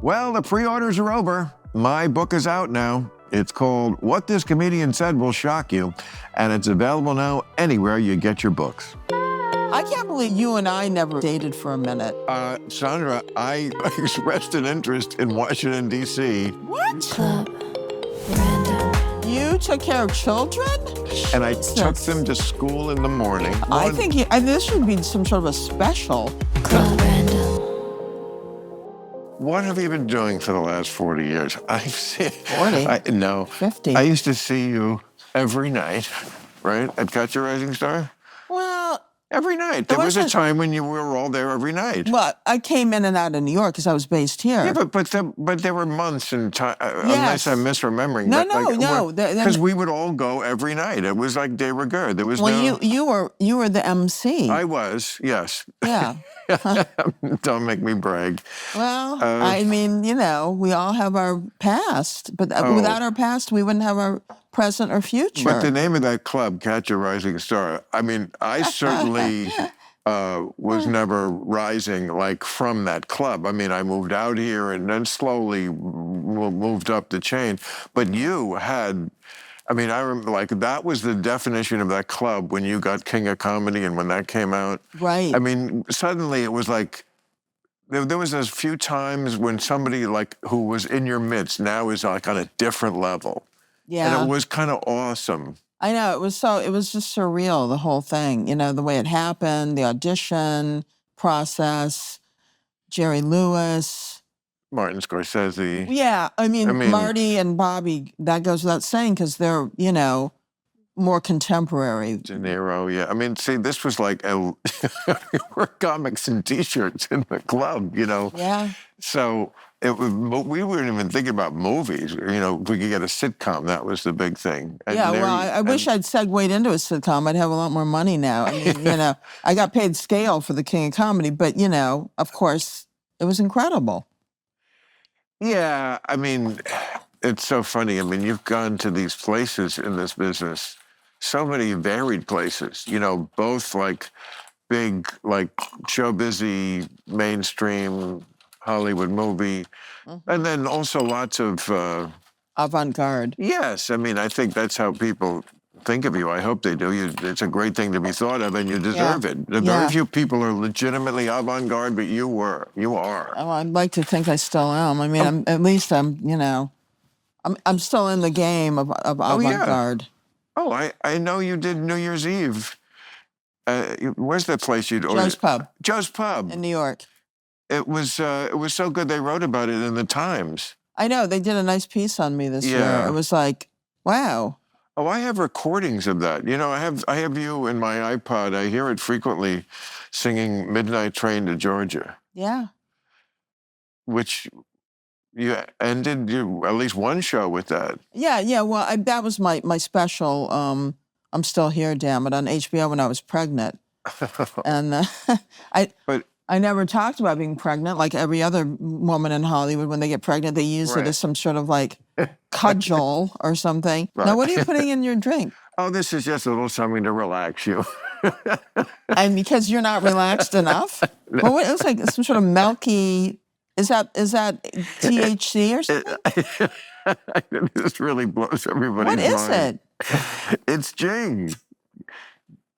Well, the pre-orders are over. My book is out now. It's called What This Comedian Said Will Shock You, and it's available now anywhere you get your books. I can't believe you and I never dated for a minute. Sandra, I expressed an interest in Washington, D.C. What? Club Random. You took care of children? And I took them to school in the morning. I think this should be some sort of a special. Club Random. What have you been doing for the last 40 years? I've seen... 40? No. 50. I used to see you every night, right? At Catch a Rising Star? Well... Every night. There was a time when you were all there every night. Well, I came in and out of New York because I was based here. Yeah, but there were months and time, Yes. unless I'm misremembering. No. Because we would all go every night. It was like de rigueur. There was you were the MC. I was, yes. Yeah. Don't make me brag. Well, I mean, you know, we all have our past, but without our past, we wouldn't have our present or future. But the name of that club, Catch a Rising Star, I mean, I certainly was never rising like from that club. I mean, I moved out here and then slowly moved up the chain. But you had, I mean, I remember, like, that was the definition of that club when you got King of Comedy and when that came out. Right. I mean, suddenly it was like, there was a few times when somebody like who was in your midst now is like on a different level. Yeah. And it was kind of awesome. I know, it was just surreal, the whole thing. You know, the way it happened, the audition process, Jerry Lewis. Martin Scorsese. Yeah, I mean Marty and Bobby, that goes without saying because they're, you know, more contemporary. De Niro, yeah. I mean, see, this was like we're comics and T-shirts in the club, you know. Yeah. So we weren't even thinking about movies. You know, if we could get a sitcom, that was the big thing. And yeah, well, I wish I'd segued into a sitcom. I'd have a lot more money now. I mean, you know, I got paid scale for the King of Comedy, but, you know, of course, it was incredible. Yeah, I mean, it's so funny. I mean, you've gone to these places in this business, so many varied places, you know, both like big, like show busy, mainstream Hollywood movie, and then also lots of... avant-garde. Yes, I mean, I think that's how people think of you. I hope they do. It's a great thing to be thought of, and you deserve it. Very few people are legitimately avant-garde, but you are. Oh, I'd like to think I still am. I mean, at least I'm, you know, I'm still in the game of avant-garde. Oh, I know you did New Year's Eve. Where's that place you'd order? Joe's Pub. Joe's Pub. In New York. It was so good they wrote about it in the Times. I know, they did a nice piece on me this year. It was like, wow. Oh, I have recordings of that. You know, I have you in my iPod. I hear it frequently singing Midnight Train to Georgia. Yeah. Which you ended at least one show with that. Yeah. Well, that was my special, I'm Still Here, Damn It, on HBO when I was pregnant. And I never talked about being pregnant like every other woman in Hollywood. When they get pregnant, they use it as some sort of like cudgel or something. Right. Now, what are you putting in your drink? Oh, this is just a little something to relax you. And because you're not relaxed enough? Well, it was like some sort of milky, is that THC or something? This really blows everybody's mind. What is it? It's Jing.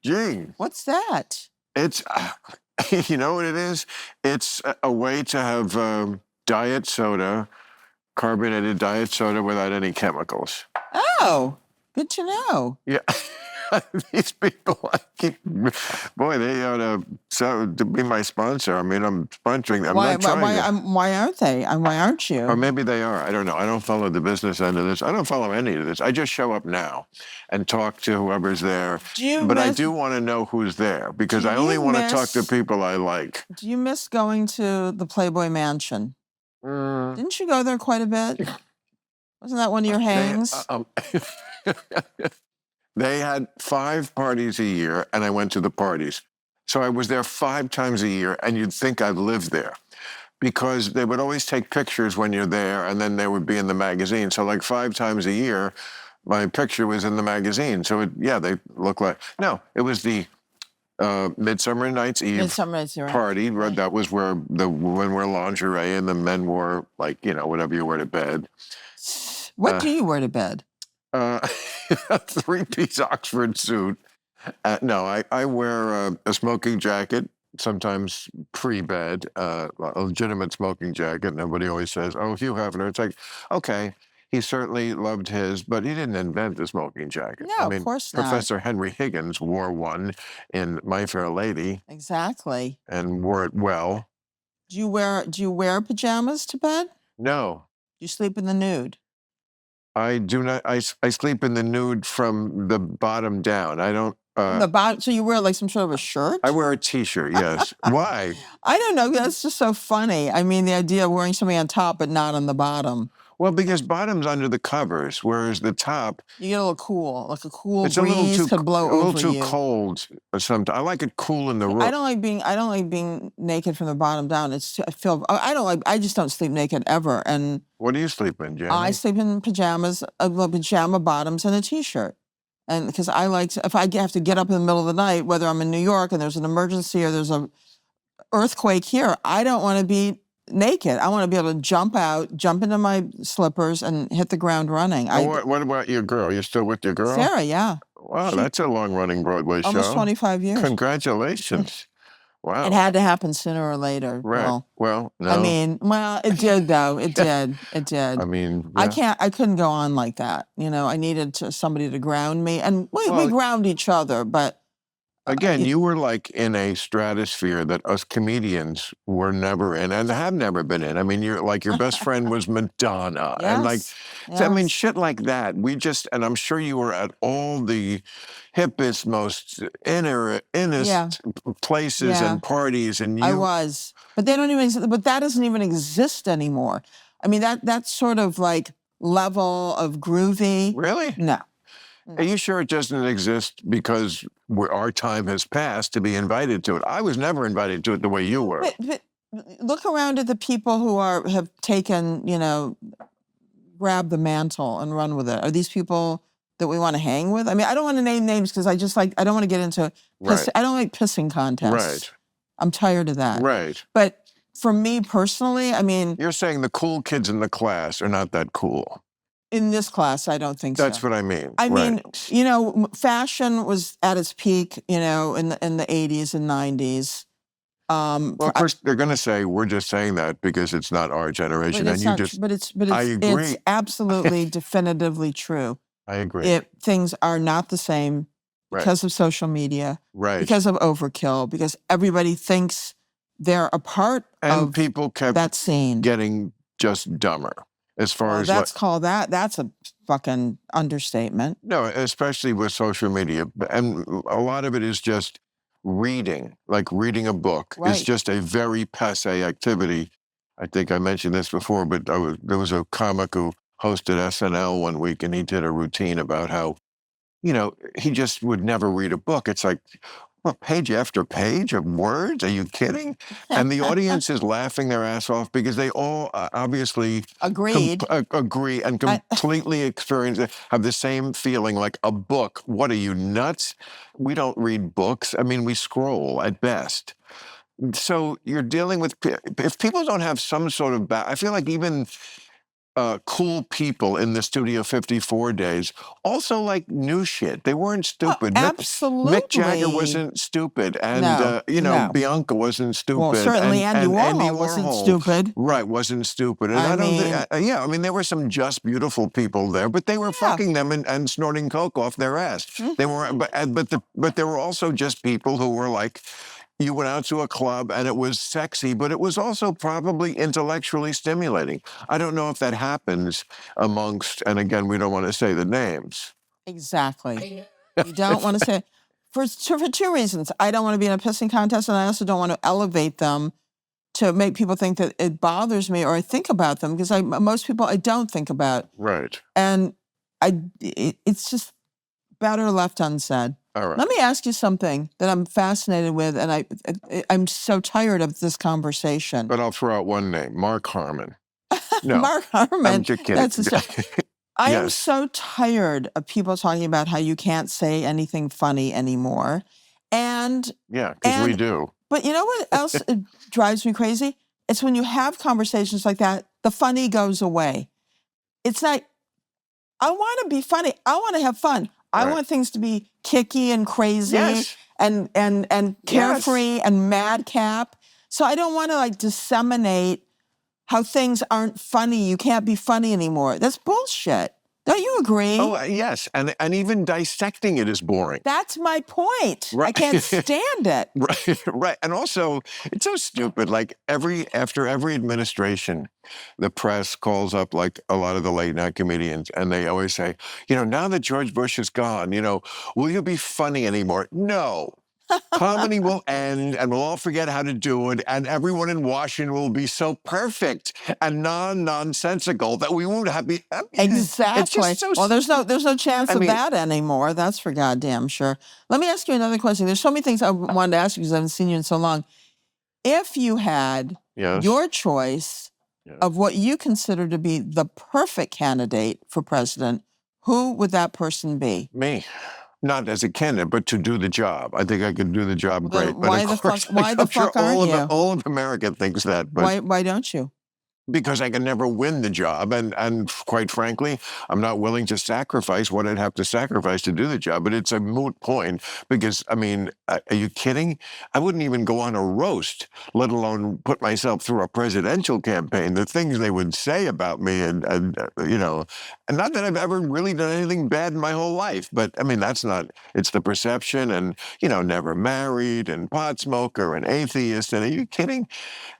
Jing. What's that? It's... You know what it is? It's a way to have diet soda, carbonated diet soda without any chemicals. Oh, good to know. Yeah. These people, boy, they ought to be my sponsor. I mean, I'm sponsoring them. Why aren't they? Why aren't you? Or maybe they are. I don't know. I don't follow the business end of this. I don't follow any of this. I just show up now and talk to whoever's there. I do want to know who's there because I only want to talk to people I like. Do you miss going to the Playboy Mansion? Didn't you go there quite a bit? Wasn't that one of your hangs? They had 5 parties a year, and I went to the parties. So I was there 5 times a year, and you'd think I'd lived there because they would always take pictures when you're there, and then they would be in the magazine. So like 5 times a year, my picture was in the magazine. So they look like... No, it was the Midsummer Night's Eve Midsummer Night's Eve. party. Right. That was where the women wore lingerie and the men wore, like, whatever you wear to bed. What do you wear to bed? A 3-piece Oxford suit. No, I wear a smoking jacket, sometimes pre-bed, a legitimate smoking jacket. And everybody always says, "Oh, Hugh Hefner." It's like, okay, he certainly loved his, but he didn't invent the smoking jacket. No, of course not. Professor Henry Higgins wore one in My Fair Lady. Exactly. And wore it well. Do you wear pajamas to bed? No. Do you sleep in the nude? I do not. I sleep in the nude from the bottom down. I don't. The bottom. So you wear like some sort of a shirt? I wear a T-shirt. Yes. Why? I don't know. That's just so funny. I mean, the idea of wearing something on top but not on the bottom. Well, because bottom's under the covers, whereas the top. You get a little cool, like a cool it's breeze could blow over you. A little too cold. Sometimes I like it cool in the room. I don't like being naked from the bottom down. I just don't sleep naked ever. And what do you sleep in, Jenny? I sleep in pajamas, pajama bottoms, and a T-shirt. And because I like, if I have to get up in the middle of the night, whether I'm in New York and there's an emergency or there's a earthquake here, I don't want to be naked. I want to be able to jump into my slippers and hit the ground running. What about your girl? You're still with your girl? Sarah, yeah. Wow, that's a long-running Broadway show. Almost 25 years. Congratulations. Wow. It had to happen sooner or later. Right. Well, no. I mean, it did though. It did. It did. I mean, yeah. I couldn't go on like that. I needed somebody to ground me, and we ground each other. But again, you were like in a stratosphere that us comedians were never in and have never been in. I mean, your best friend was Madonna. Yes. And I mean, shit like that. And I'm sure you were at all the hippest, most innest places and parties. And I was. But that doesn't even exist anymore. I mean, that sort of like level of groovy. Really? No. Are you sure it doesn't exist because our time has passed to be invited to it? I was never invited to it the way you were. But look around at the people who have taken, grab the mantle and run with it. Are these people that we want to hang with? I mean, I don't want to name names because I don't want to get into I don't like pissing contests. Right. I'm tired of that. Right. But for me personally, I mean... You're saying the cool kids in the class are not that cool. In this class, I don't think That's what I mean. I mean, fashion was at its peak, in the 80s and 90s. Well, of course, they're going to say we're just saying that because it's not our generation, and you just. But it's I agree. It's absolutely definitively true. I agree. Things are not the same because of social media, because of overkill, because everybody thinks they're a part of people kept that scene. Getting just dumber. As far as that's a fucking understatement. No, especially with social media. And a lot of it is just reading, like reading a book is just a very passé activity. I think I mentioned this before, but there was a comic who hosted SNL one week and he did a routine about how, he just would never read a book. It's like, page after page of words? Are you kidding? And the audience is laughing their ass off because they all obviously agree and completely have the same feeling like a book. What are you, nuts? We don't read books. I mean, we scroll at best. So you're dealing with, if people don't have some sort of, I feel like even cool people in the Studio 54 days also like new shit. They weren't stupid. Absolutely. Mick Jagger wasn't stupid. And, Bianca wasn't stupid. Well, certainly Andy Warhol wasn't stupid. Right, wasn't stupid. And there were some just beautiful people there, but they were fucking them and snorting coke off their ass. They were, but there were also just people who were like, you went out to a club and it was sexy, but it was also probably intellectually stimulating. I don't know if that happens amongst, and again, we don't want to say the names. Exactly. You don't want to say, for two reasons. I don't want to be in a pissing contest, and I also don't want to elevate them to make people think that it bothers me or I think about them, because most people I don't think about. Right. And it's just better left unsaid. All right. Let me ask you something that I'm fascinated with, and I'm so tired of this conversation. But I'll throw out one name, Mark Harmon. No, Mark Harmon. I'm just kidding. I am so tired of people talking about how you can't say anything funny anymore. And Yeah, because we and do. but you know what else drives me crazy? It's when you have conversations like that, the funny goes away. It's like, I want to be funny. I want to have fun. I Right. want things to be kicky and crazy Yes. and carefree and madcap. So I don't want to like disseminate how things aren't funny. You can't be funny anymore. That's bullshit. Don't you agree? Oh, yes. And even dissecting it is boring. That's my point. I Right. can't stand it. Right, right. And also, it's so stupid. Like after every administration, the press calls up like a lot of the late night comedians, and they always say, now that George Bush is gone, will you be funny anymore? No. Comedy will end, and we'll all forget how to do it, and everyone in Washington will be so perfect and nonsensical that we won't have Exactly. It's just so Well, there's no chance of that anymore. That's for goddamn sure. Let me ask you another question. There's so many things I wanted to ask you because I haven't seen you in so long. If you had Yes. your choice of what you consider to be the perfect candidate for president, who would that person be? Me. Not as a candidate, but to do the job. I think I could do the job great. But Why of the course, fuck? Why the I'm sure fuck aren't you? all of America thinks that. But Why don't you? because I can never win the job. And quite frankly, I'm not willing to sacrifice what I'd have to sacrifice to do the job. But it's a moot point because, I mean, are you kidding? I wouldn't even go on a roast, let alone put myself through a presidential campaign. The things they would say about me and not that I've ever really done anything bad in my whole life. But, I mean, it's the perception and, never married and pot smoker and atheist. And are you kidding?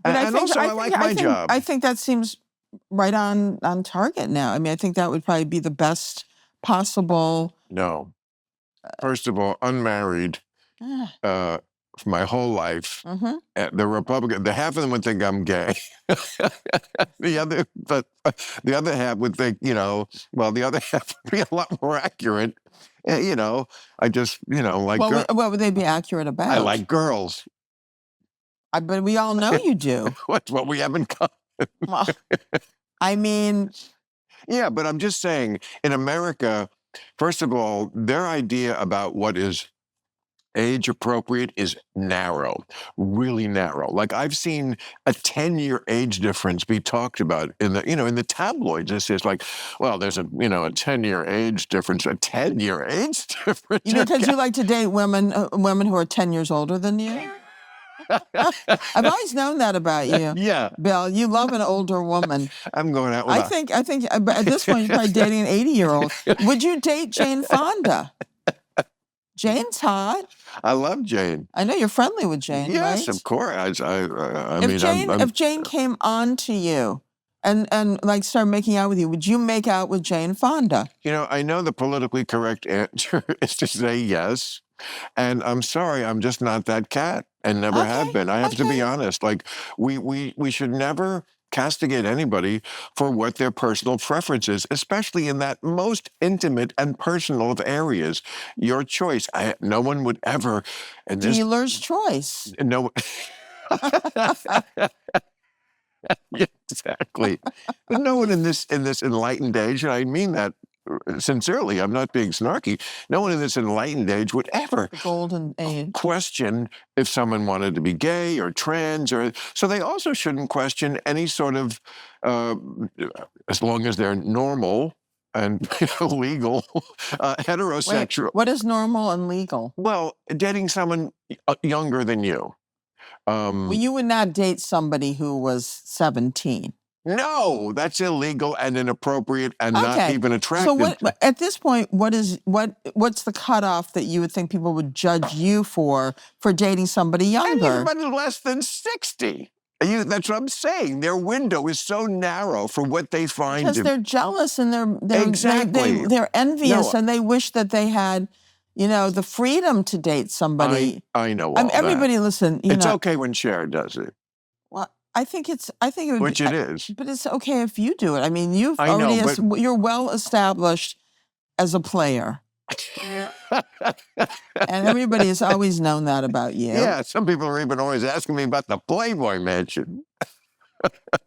But I like my job. I think that seems right on target now. I mean, I think that would probably be the best possible. No. First of all, unmarried for my whole life. Mm-hmm. The half of them would think I'm gay. the other half would think, the other half would be a lot more accurate. I just, like What would they be accurate about? I like girls. But we all know you do. What's what we have in common? Well, I mean, yeah, but I'm just saying, in America, first of all, their idea about what is age appropriate is narrow, really narrow. Like I've seen a 10-year age difference be talked about in the tabloids. It's just like, well, there's a 10-year age difference, a 10-year age difference. Because you like to date women who are 10 years older than you. I've always known that about you. Yeah, Bill, you love an older woman. I'm going out with I think at this point you're probably dating an 80-year-old. Would you date Jane Fonda? Jane's hot. I love Jane. I know you're friendly with Jane, Yes, right? of course. If Jane came on to you and like started making out with you, would you make out with Jane Fonda? I know the politically correct answer is to say yes. And I'm sorry, I'm just not that cat and never have been. I have to be honest. Like we should never castigate anybody for what their personal preference is, especially in that most intimate and personal of areas. Your choice. No one would ever. And Dealer's choice. No. Yeah, exactly. But no one in this enlightened age, and I mean that sincerely, I'm not being snarky, no one in this enlightened age would ever The golden age. question if someone wanted to be gay or trans, so they also shouldn't question any sort of, as long as they're normal and legal, heterosexual. Wait, what is normal and legal? Well, dating someone younger than you. Well, you would not date somebody who was 17. No, that's illegal and inappropriate and not even attractive. So at this point, what's the cutoff that you would think people would judge you for dating somebody younger? Anybody less than 60. That's what I'm saying. Their window is so narrow for what they find. Because they're jealous and Exactly. they're envious and they wish that they had, the freedom to date somebody. I know all everybody that. Listen, it's okay when Cher does it. Well, I think it would Which it is. But it's okay if you do it. I mean, you're well established as a player. And everybody has always known that about you. Yeah, some people are even always asking me about the Playboy mansion.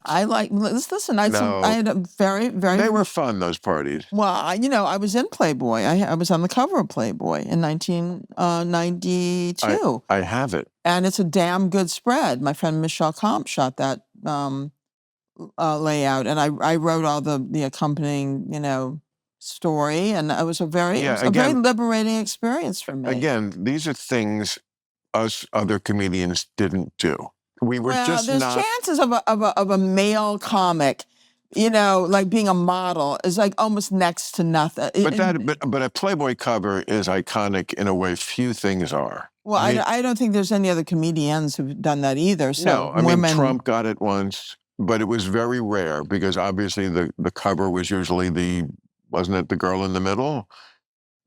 Listen, I No. had a very, very. They were fun, those parties. Well, I was in Playboy. I was on the cover of Playboy in 1992. I have it. And it's a damn good spread. My friend Michelle Comp shot that layout, and I wrote all the accompanying, story, and it was a very liberating experience for me. Again, these are things us other comedians didn't do. We were just there's not. chances of a male comic, like being a model is like almost next to nothing. But a Playboy cover is iconic in a way few things are. Well, I don't think there's any other comedians who've done that either. So no, I mean Trump got it once, but it was very rare because obviously the cover was usually wasn't it the girl in the middle?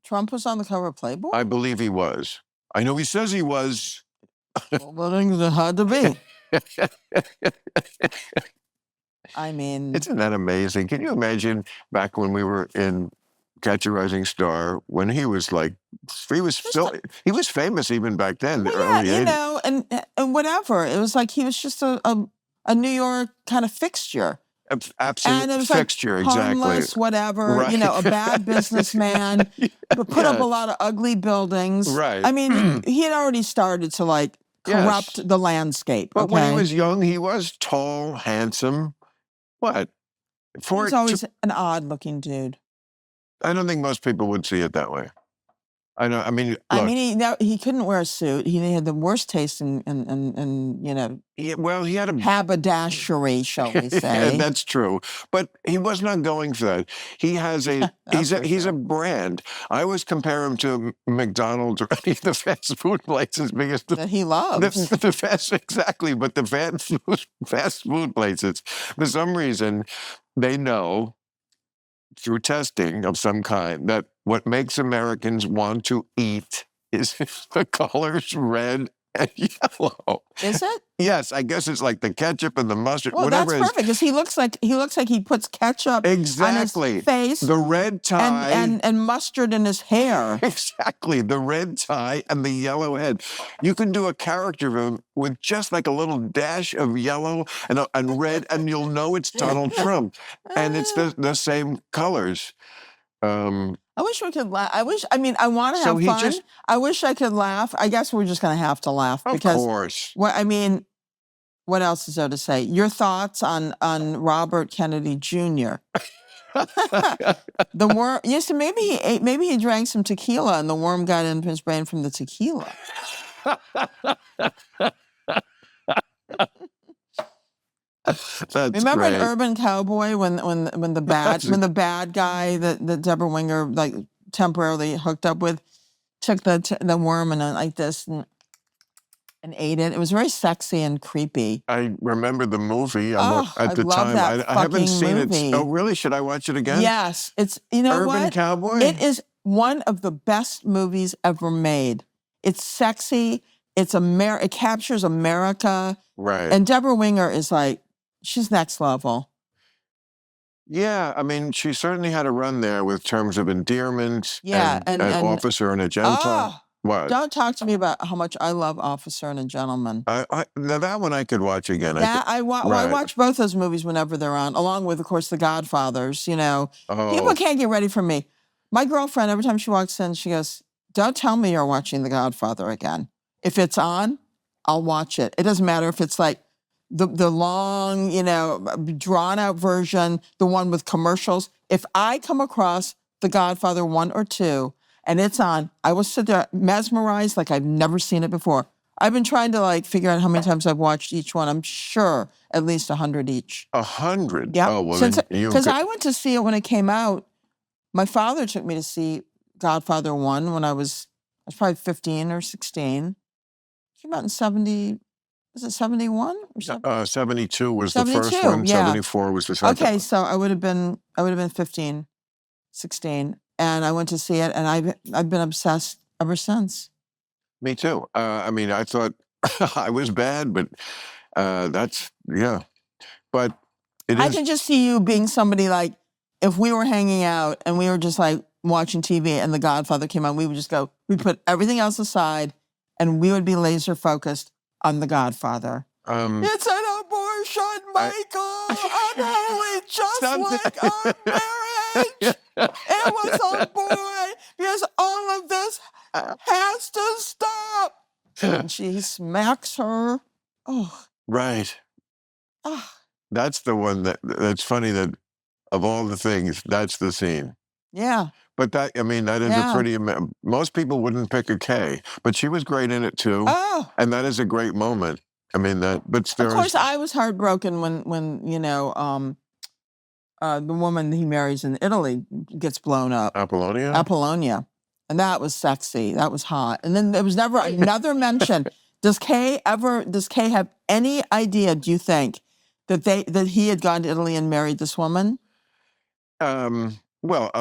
Trump was on the cover of Playboy? I believe he was. I know he says he was. Well, then it had to be. I mean, isn't that amazing? Can you imagine back when we were in Catch a Rising Star when he was like he was famous even back then, the early 80s. And whatever. It was like he was just a New York kind of fixture. Absolute and it was fixture, like exactly. Homeless, whatever, right. A bad businessman, but put up a lot of ugly buildings. Right. I mean, he had already started to like corrupt the landscape. But when he was young, he was tall, handsome. What? He was always an odd-looking dude. I don't think most people would see it that way. I know. I mean, look, he couldn't wear a suit. He had the worst taste in well, he had a haberdashery, shall we say? Yeah, that's true. But he was not going for that. He has he's a brand. I always compare him to McDonald's or any of the fast food places because that he loves the exactly. But the fast food places, for some reason, they know through testing of some kind that what makes Americans want to eat is the colors red and yellow. Is it? Yes, I guess it's like the ketchup and the mustard. Well, whatever that's perfect because he looks like he puts ketchup on his face, the red tie, and mustard in his hair. Exactly, the red tie and the yellow head. You can do a character of him with just like a little dash of yellow and red, and you'll know it's Donald Trump, and it's the same colors. I wish we could laugh. I want to have fun. I wish I could laugh. I guess we're just going to have to laugh. Of course. What else is there to say? Your thoughts on Robert Kennedy Jr.? The worm. Yes, maybe he drank some tequila and the worm got into his brain from the tequila. Remember great. in Urban Cowboy when the bad guy that Deborah Winger like temporarily hooked up with took the worm and like this and ate it. It was very sexy and creepy. I remember the movie at the love time. That I haven't seen movie. it. Oh, really? Should I watch it again? Yes, it's Urban Cowboy. It is one of the best movies ever made. It's sexy. It captures America. Right. And Deborah Winger is like. She's next level. Yeah, I mean, she certainly had a run there with terms of endearment and Officer and a Gentleman. What? Don't talk to me about how much I love Officer and a Gentleman. Now that one I could watch again. I watch both those movies whenever they're on, along with, of course, The Godfathers. People can't get ready for me. My girlfriend, every time she walks in, she goes, "Don't tell me you're watching The Godfather again. If it's on, I'll watch it. It doesn't matter if it's like the long, drawn out version, the one with commercials. If I come across The Godfather 1 or 2 and it's on, I will sit there mesmerized like I've never seen it before. I've been trying to figure out how many times I've watched each one. I'm sure at least 100 each. 100? Yeah. Oh, well, because I went to see it when it came out. My father took me to see Godfather 1 when I was probably 15 or 16. It came out in 70. Was it 71 or 72 was 72, the first one. Yeah. 74 was the second. Okay, so I would have been 15, 16, and I went to see it, and I've been obsessed ever since. Me too. I thought I was bad, but But I can just see you being somebody like if we were hanging out and we were just like watching TV and The Godfather came on, we would just go. We'd put everything else aside, and we would be laser focused on The Godfather. It's an abortion, Michael. Unholy, just like our marriage. It was aborted because all of this has to stop. And she smacks her. Oh, Right. ah, That's the one that's funny that of all the things, that's the scene. yeah, But that is a yeah. pretty, most people wouldn't pick a K, but she was great in it too. Oh, And that is a great moment. But of course, I was heartbroken when the woman he marries in Italy gets blown up. Apollonia. And that was sexy. That was hot. And then there was never another mention. Does Kay have any idea, do you think, that he had gone to Italy and married this woman? Well,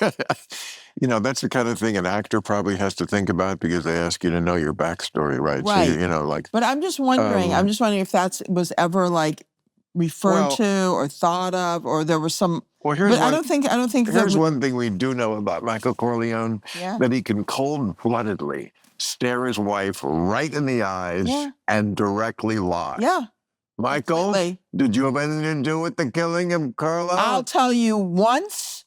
that's the kind of thing an actor probably has to think about because they ask you to know your backstory, right? Right. So, But I'm just wondering, if that was ever like referred to or thought of, or there was some. Well, here's But one, I don't think. Here's one thing we do know about Michael Corleone: Yeah. that he can cold-bloodedly stare his wife right in the eyes and directly lie. Yeah. Michael, Completely. did you have anything to do with the killing of Carla? I'll tell you once,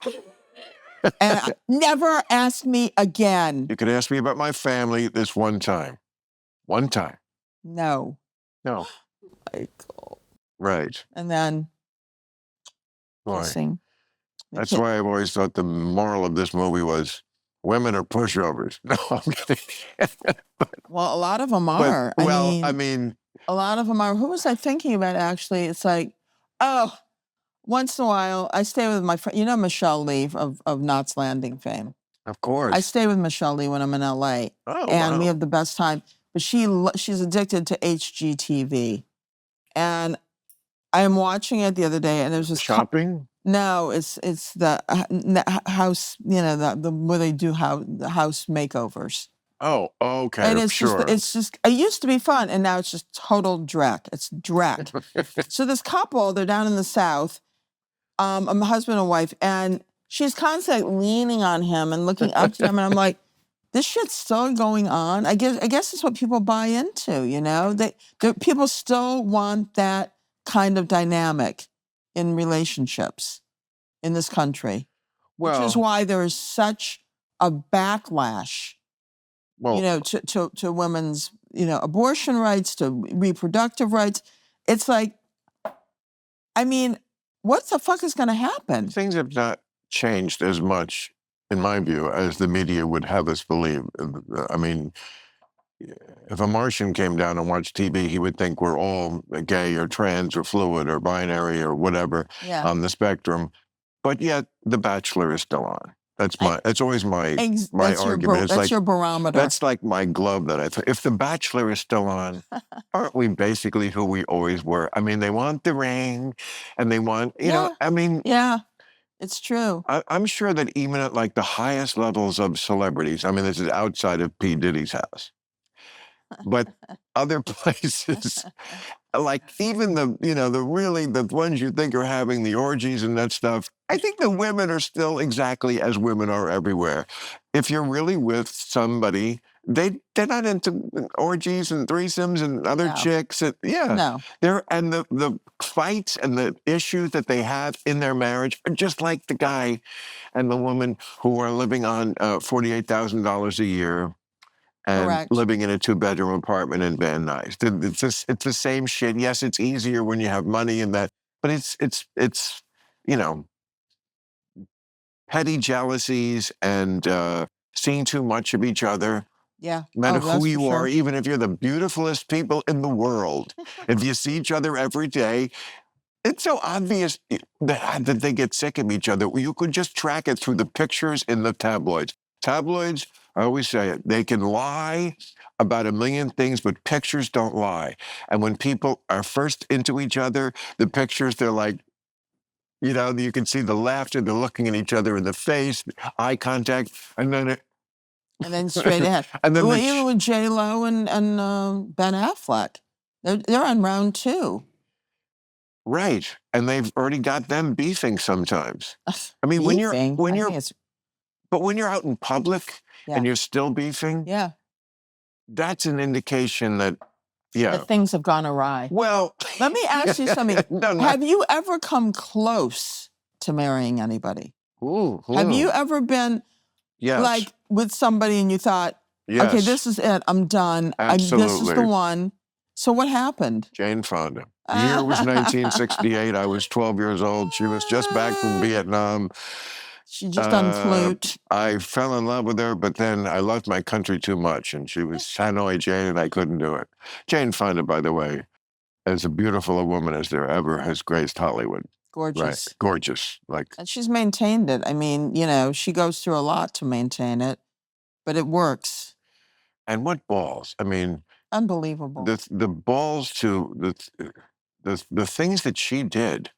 and never ask me again. You could ask me about my family this one time. One time. No. No. Michael. Right. And then Boy. kissing. That's why I've always thought the moral of this movie was women are pushovers. No, I'm kidding. Well, a lot of them are. I mean, a lot of them are. Who was I thinking about, actually? It's like, once in a while, I stay with my friend. You know Michelle Lee of Knots Landing fame? Of course. I stay with Michelle Lee when I'm in LA. Oh, and wow. we have the best time. But she's addicted to HGTV. And I am watching it the other day, and there's this... Shopping? No, it's the house, where they do the house makeovers. Oh, okay, And it's sure. just, it used to be fun, and now it's just total dreck. It's dreck. So this couple, they're down in the South, a husband and wife, and she's constantly leaning on him and looking up to him, and I'm like, this shit's still going on. I guess it's what people buy into, people still want that kind of dynamic in relationships in this country, which is why there is such a backlash, to women's, abortion rights, to reproductive rights. It's like, what the fuck is going to happen? Things have not changed as much, in my view, as the media would have us believe. I mean, if a Martian came down and watched TV, he would think we're all gay or trans or fluid or binary or whatever on the spectrum. But yet, The Bachelor is still on. That's always my argument. That's your barometer. That's like my glove that I think. If The Bachelor is still on, aren't we basically who we always were? I mean, they want the ring, and they want, Yeah, it's true. I'm sure that even at like the highest levels of celebrities, this is outside of P. Diddy's house, but other places, like even the ones you think are having the orgies and that stuff, I think the women are still exactly as women are everywhere. If you're really with somebody, they're not into orgies and threesomes and other chicks. And, No. And the fights and the issues that they have in their marriage are just like the guy and the woman who are living on $48,000 a year. And Correct. living in a 2-bedroom apartment in Van Nuys. It's the same shit. Yes, it's easier when you have money and that, but it's petty jealousies and seeing too much of each other. Yeah. No matter who you are, even if you're the beautifulest people in the world, if you see each other every day, it's so obvious that they get sick of each other. You could just track it through the pictures in the tabloids. Tabloids, I always say it, they can lie about a million things, but pictures don't lie. And when people are first into each other, the pictures, they're like, you can see the laughter, they're looking at each other in the face, eye contact, and then straight ahead. And then even with J-Lo and Ben Affleck, they're on round 2. Right. And they've already got them beefing sometimes. Beefing? But when you're out in public and you're still beefing, yeah, that's an indication that Yeah. that things have gone awry. Well, Let me ask you something. No. Have you ever come close to marrying anybody? Ooh, Have you ooh. ever been Yes. like with somebody and you thought, Yes. okay, this is it. I'm done. This is Absolutely. the one. So what happened? Jane Fonda. The year was 1968. I was 12 years old. She was just back from Vietnam. She just unflute. I fell in love with her, but then I loved my country too much, and she was Hanoi Jane, and I couldn't do it. Jane Fonda, by the way, as beautiful a woman as there ever has graced Hollywood. Gorgeous. Right. Gorgeous. Like, And she's maintained it. I mean, you know, she goes through a lot to maintain it, but it works. and what balls? I mean, Unbelievable. the balls to the things that she did,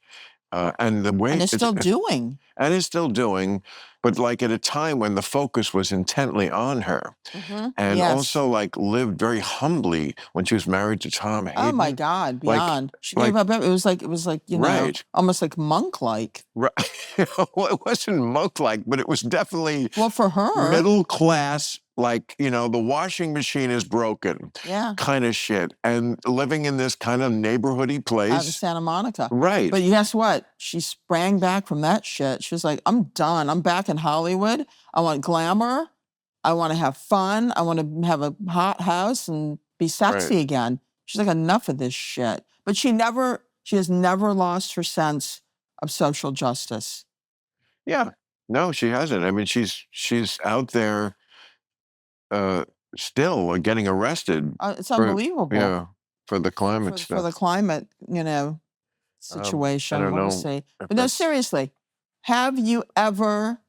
and the way And it's still doing. and is still doing, but like at a time when the focus was intently on her, and Yes. also like lived very humbly when she was married to Tom Hayden. Oh my God, Like- beyond. She gave up. It was like, you know, Right. almost like monk-like. Right. Well, it wasn't monk-like, but it was definitely Well, for her. middle class, like, you know, the washing machine is broken Yeah. kind of shit, and living in this kind of neighborhoody Out of place. Santa Monica. Right. But guess what? She sprang back from that shit. She was like, I'm done. I'm back in Hollywood. I want glamour. I want to have fun. I want to have a hot house and be sexy Right. again. She's like, enough of this shit. But she has never lost her sense of social justice. Yeah. No, she hasn't. I mean, she's out there still getting arrested. It's unbelievable. Yeah, for the climate For stuff. the climate, you know, situation. I don't We'll know see. if But no, that's- seriously, have you ever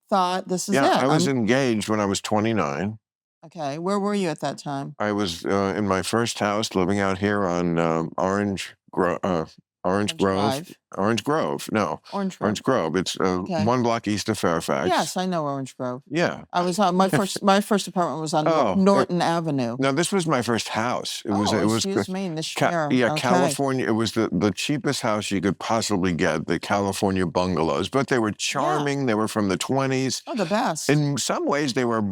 thought this is Yeah, it? I was engaged when I was 29. Okay, where were you at that time? I was in my first house living out here on Orange Grove. Drive. Orange Grove. No, Orange Grove. Orange Grove. It's Okay. 1 block east of Fairfax. Yes, I know Orange Grove. Yeah. I was on my first apartment was on Oh, Norton Avenue. No, this was my first house. It was. Excuse me, in this year. Yeah, Okay. California. It was the cheapest house you could possibly get. The California bungalows, but they were charming. They were from the 20s. Oh, the best. In some ways, they were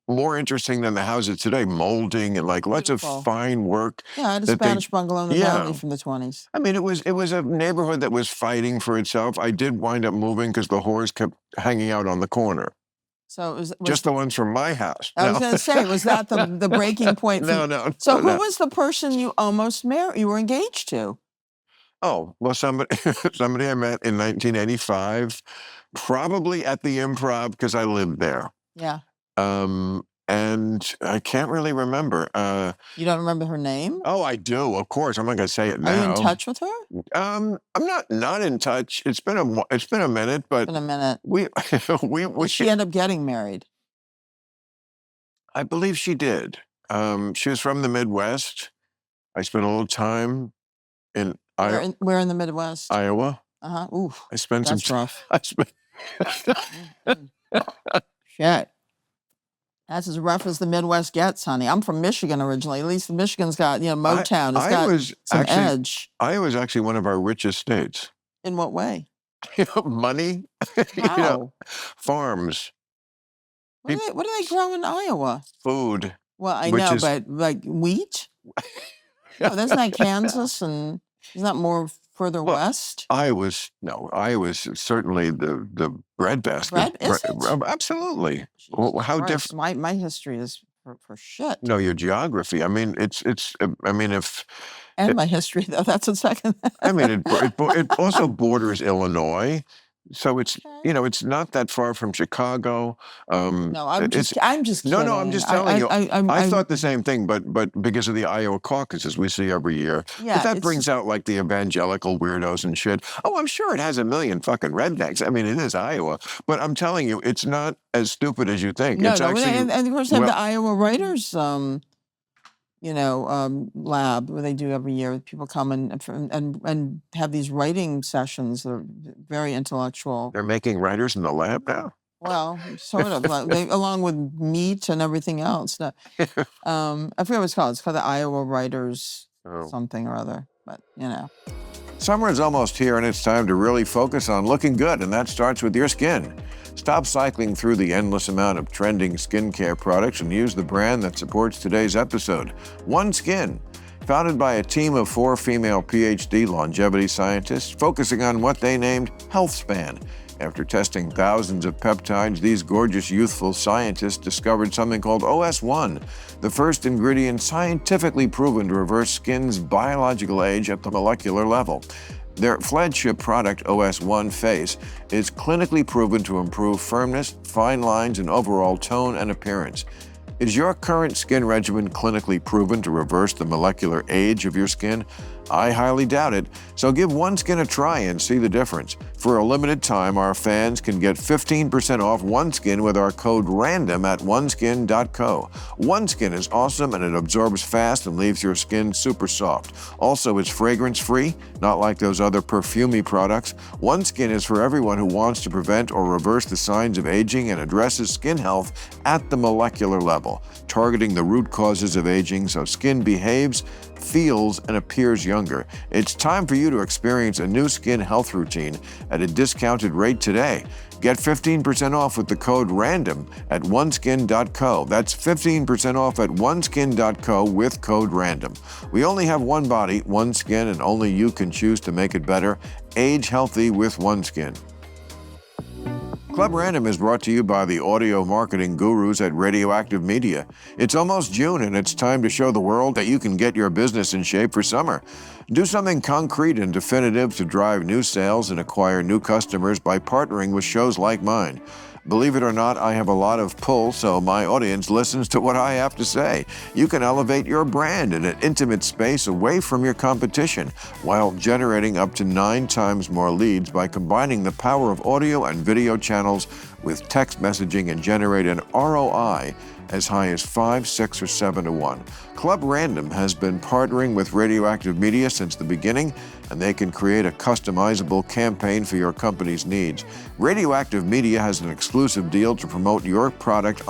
more interesting than the houses today, molding and like lots Beautiful. of fine work. Yeah, I had a that they- Spanish bungalow in the Yeah. valley from the 20s. I mean, it was a neighborhood that was fighting for itself. I did wind up moving because the whores kept hanging out on the corner. So it was Just the ones from my house. I was No. going to say, was that the breaking point? No, no. So no. who was the person you almost married? You were engaged to? Oh, well, somebody I met in 1985, probably at the Improv because I lived there. Yeah. And I can't really remember. You don't remember her name? Oh, I do, of course. I'm not gonna say it now. Are you in touch with her? I'm not in touch. It's been a minute, but In a minute. we Did she end up getting married? I believe she did. She was from the Midwest. I spent a little time in Where in the Midwest? Iowa. Ooh, I spent some that's rough. I spent Shit. That's as rough as the Midwest gets, honey. I'm from Michigan originally. At least Michigan's got, Motown. It's got some edge. Iowa's actually one of our richest states. In what way? Money, How? farms, What do they grow in Iowa? food. Well, I Which know, is- but like wheat? Oh, that's not Kansas, and isn't that more further Well, west? Iowa's certainly the breadbasket. Bread, is it? Absolutely. Jesus how Christ, different? My history is for shit. No, your geography. I mean, it's. I mean, if And my history, though, that's a second. I mean, it also borders Illinois, so it's Okay. it's not that far from Chicago. No, I'm it's- just kidding. No, I'm just telling you. I I thought the same thing, but because of the Iowa caucuses we see every year, Yeah, but that it's- brings out like the evangelical weirdos and shit. Oh, I'm sure it has a million fucking rednecks. I mean, it is Iowa, but I'm telling you, it's not as stupid as you think. No, It's no, actually and of course they have well- the Iowa Writers, lab where they do every year. People come and have these writing sessions. They're very intellectual. they're making writers in the lab now. Well, sort of, along with meat and everything else. No, I forget what it's called. It's called the Iowa Writers Oh. something or other. But Summer is almost here, and it's time to really focus on looking good, and that starts with your skin. Stop cycling through the endless amount of trending skincare products and use the brand that supports today's episode, OneSkin. Founded by a team of 4 female PhD longevity scientists focusing on what they named health span. After testing thousands of peptides, these gorgeous youthful scientists discovered something called OS1, the first ingredient scientifically proven to reverse skin's biological age at the molecular level. Their flagship product, OS1 Face, is clinically proven to improve firmness, fine lines, and overall tone and appearance. Is your current skin regimen clinically proven to reverse the molecular age of your skin? I highly doubt it, so give OneSkin a try and see the difference. For a limited time, our fans can get 15% off OneSkin with our code RANDOM at oneskin.co. OneSkin is awesome and it absorbs fast and leaves your skin super soft. Also, it's fragrance-free, not like those other perfumey products. OneSkin is for everyone who wants to prevent or reverse the signs of aging and addresses skin health at the molecular level, targeting the root causes of aging so skin behaves, feels, and appears younger. It's time for you to experience a new skin health routine at a discounted rate today. Get 15% off with the code RANDOM at oneskin.co. That's 15% off at oneskin.co with code RANDOM. We only have one body, one skin, and only you can choose to make it better. Age healthy with OneSkin. Club Random is brought to you by the audio marketing gurus at Radioactive Media. It's almost June and it's time to show the world that you can get your business in shape for summer. Do something concrete and definitive to drive new sales and acquire new customers by partnering with shows like mine. Believe it or not, I have a lot of pull, so my audience listens to what I have to say. You can elevate your brand in an intimate space away from your competition while generating up to 9 times more leads by combining the power of audio and video channels with text messaging and generate an ROI as high as 5, 6, or 7 to 1. Club Random has been partnering with Radioactive Media since the beginning, and they can create a customizable campaign for your company's needs. Radioactive Media has an exclusive deal to promote your product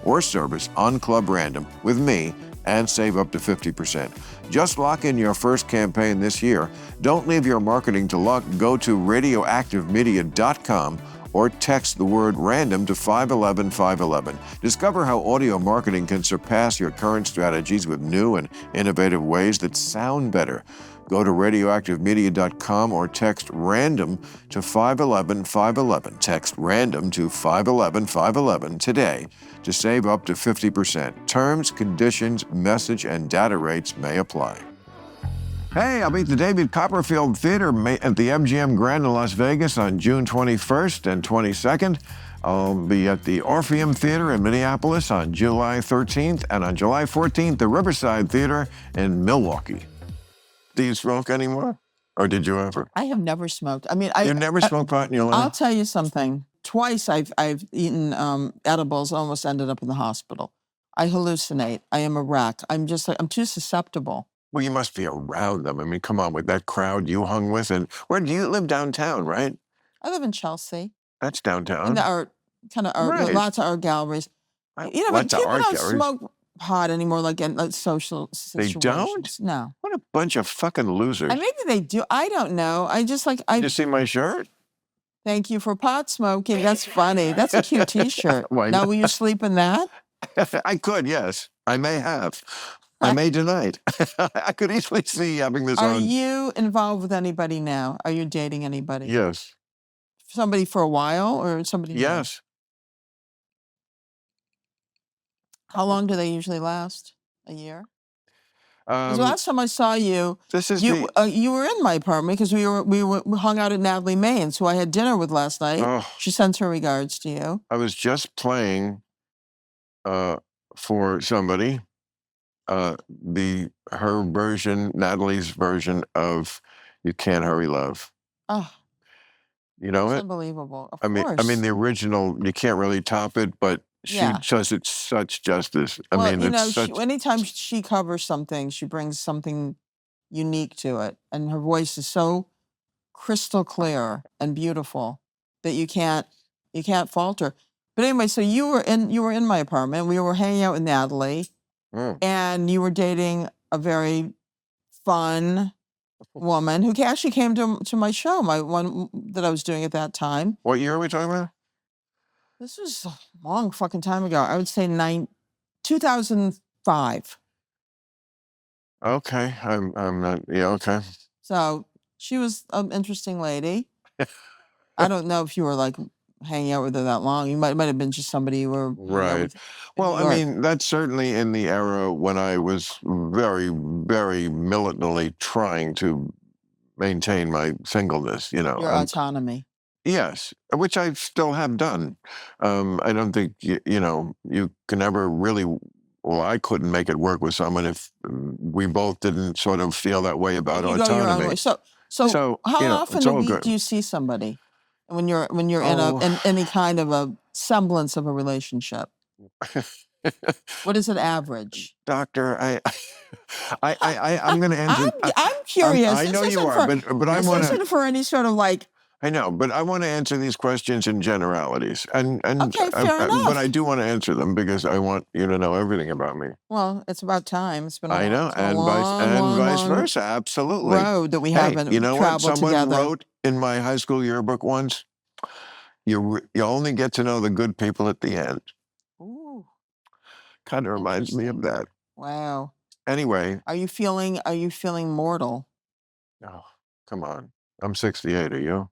or service on Club Random with me and save up to 50%. Just lock in your first campaign this year. Don't leave your marketing to luck. Go to radioactivemedia.com or text the word RANDOM to 511-511. Discover how audio marketing can surpass your current strategies with new and innovative ways that sound better. Go to radioactivemedia.com or text RANDOM to 511-511. Text RANDOM to 511-511 today to save up to 50%. Terms, conditions, message, and data rates may apply. Hey, I'll be at the David Copperfield Theater at the MGM Grand in Las Vegas on June 21st and 22nd. I'll be at the Orpheum Theater in Minneapolis on July 13th, and on July 14th, the Riverside Theater in Milwaukee. Do you smoke anymore? Or did you ever? I have never smoked. I mean, You've never smoked pot in your life? I'll tell you something. Twice I've eaten edibles, almost ended up in the hospital. I hallucinate. I am a wreck. I'm too susceptible. Well, you must be around them. I mean, come on, with that crowd you hung with. And where do you live? Downtown, right? I live in Chelsea. That's downtown. In the art, kind of art, Right. lots of art galleries. But Lots of people art don't galleries. smoke pot anymore, like in social situations. They don't? No. What a bunch of fucking losers. Maybe they do. I don't know. Did you see my shirt? Thank you for pot smoking. That's funny. That's a cute T-shirt. Why Now, not? will you sleep in that? I could, yes. I may have. I may tonight. I could easily see having this Are on. you involved with anybody now? Are you dating anybody? Yes. Somebody for a while or somebody new? Yes. How long do they usually last? A year? 'Cause the Um, last time I saw you, this is you were in my apartment because we hung out at Natalie Maines, who I had dinner with last night. Oh, She sends her regards to you. I was just playing for somebody her version, Natalie's version of "You Can't Hurry Love." Oh, You know it's it? unbelievable. Of I mean, course. the original. You can't really top it, but she Yeah. does it such justice. I Well, mean, you it's know, such. anytime she covers something, she brings something unique to it, and her voice is so crystal clear and beautiful that you can't falter. But anyway, so you were in my apartment. We were hanging out with Natalie, and you were dating a very fun woman who actually came to my show, my one that I was doing at that time. What year are we talking about? This was a long fucking time ago. I would say 2005. Okay, I'm not. Yeah, okay. So she was an interesting lady. I don't know if you were like hanging out with her that long. You might have been just somebody you were hanging out Right. with in Well, New I York. mean, that's certainly in the era when I was very, very militantly trying to maintain my singleness, you know. Your autonomy. Yes, which I still have done. I don't think, you know, you can ever really, well, I couldn't make it work with someone if we both didn't sort of feel that way about You go your own way. autonomy. So So, how you know, often it's a all week good. do you see somebody when you're Oh, in any kind of a semblance of a relationship? What is it average? doctor, I'm going to answer. I'm curious. I This know you isn't are, for but I this want to. isn't for any sort of like. I know, but I want to answer these questions in generalities, and Okay, fair but enough. I do want to answer them because I want you to know everything about me. Well, it's about time. It's been I know, it's been a long, long, vice long versa, absolutely. road that we Hey, haven't you know what? traveled Someone together. wrote in my high school yearbook once, you only get to know the good people at the end. Ooh, Kind of reminds me of interesting. that. Wow. Anyway, Are you feeling mortal? oh, come on. I'm 68. Are you?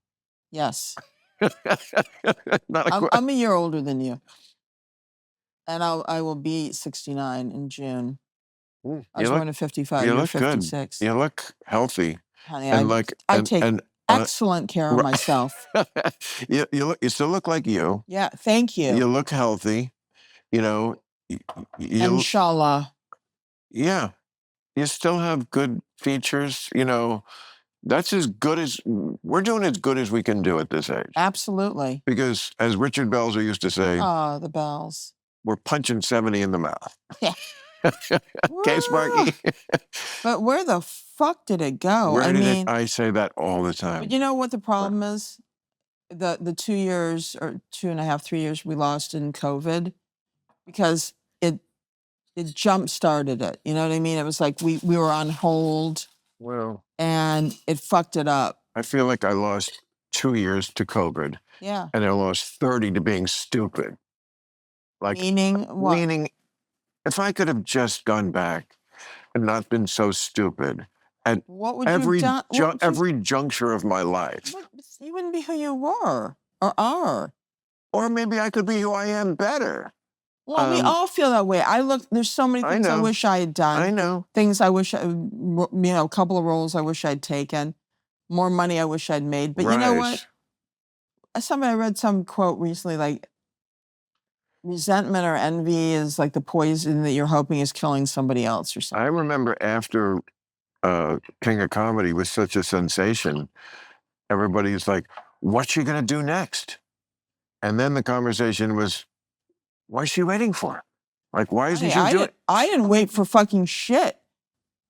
Yes. Not a I'm a year older than you. And I will be 69 in June. I was born in 55. You You're look good. 56. You look healthy. Honey, And like, I take excellent care of myself. you still look like you. Yeah, thank You you. look healthy. You know, Inshallah. yeah, you still have good features. You know, that's as good as we're doing as good as we can do at this age. Absolutely. Because as Richard Belzer used to say, Oh, the bells. we're punching 70 in the mouth. Yeah. Okay, Sparky. But where the fuck did it go? Where did it? I say that all the time. But you know what the problem is? The 2 years or 2.5, 3 years we lost in COVID, because it jump started it. You know what I mean? It was like we were on hold. Well, and it fucked it up. I feel like I lost 2 years to COVID. Yeah. And I lost 30 to being stupid. Like, meaning what? Meaning, if I could have just gone back and not been so stupid at what would every you have done? every juncture of my life. You wouldn't be who you were or are. Or maybe I could be who I am better. Well, we all feel that way. There's so many things I wish I had done. I know. Things I wish, a couple of roles I wish I'd taken. More money I wish I'd made. But you know what? I read some quote recently, like, resentment or envy is like the poison that you're hoping is killing somebody else or something. I remember after King of Comedy was such a sensation, everybody's like, what's she going to do next? And then the conversation was, what's she waiting for? Like, why isn't she doing it? I didn't wait for fucking shit.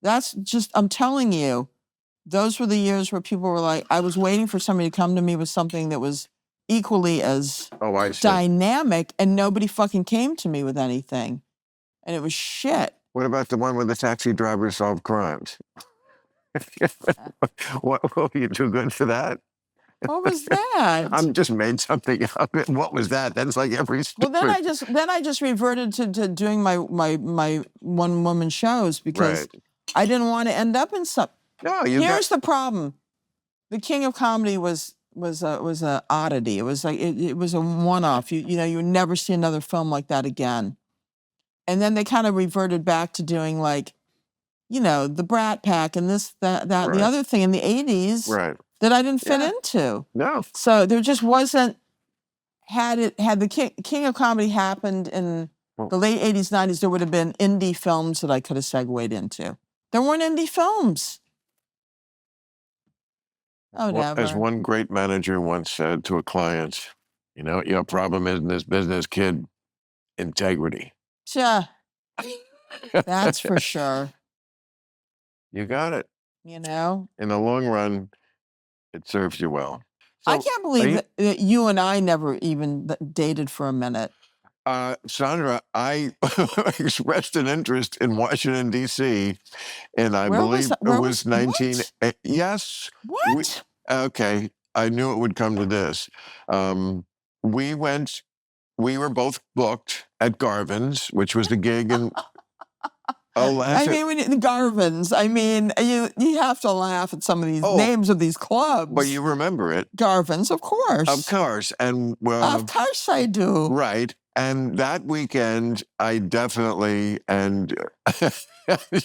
That's just, I'm telling you, those were the years where people were like, I was waiting for somebody to come to me with something that was equally as dynamic, and nobody fucking came to me with anything. And it was shit. What about the one where the taxi driver solved crimes? What were you too good for that? What was that? I'm just made something up. What was that? That's like every stupid. Well, then I just reverted to doing my one woman shows because I didn't want to end up in some. No, here's the problem: the King of Comedy was a oddity. It was like it was a one off. You would never see another film like that again. And then they kind of reverted back to doing like, the Brat Pack and this, that, and the other thing in the 80s that I didn't fit into. No. So there just wasn't, had the King of Comedy happened in the late 80s, 90s, there would have been indie films that I could have segued into. There weren't indie films. Oh, never. As one great manager once said to a client, what your problem is in this business, kid? Integrity. Yeah. That's for sure. You got it. In the long run, it serves you well. So, I can't believe that you and I never even dated for a minute. Sandra, I expressed an interest in Washington, D.C., and I believe it was 19... Yes. What? Okay, I knew it would come to this. We were both booked at Garvin's, which was the gig in... Oh, laugh I at... mean, the Garvins. I mean, you have to laugh at some of these names of these clubs. But you remember it. Garvins, of course. Of course. And Of course I do. Right. And that weekend, I definitely, and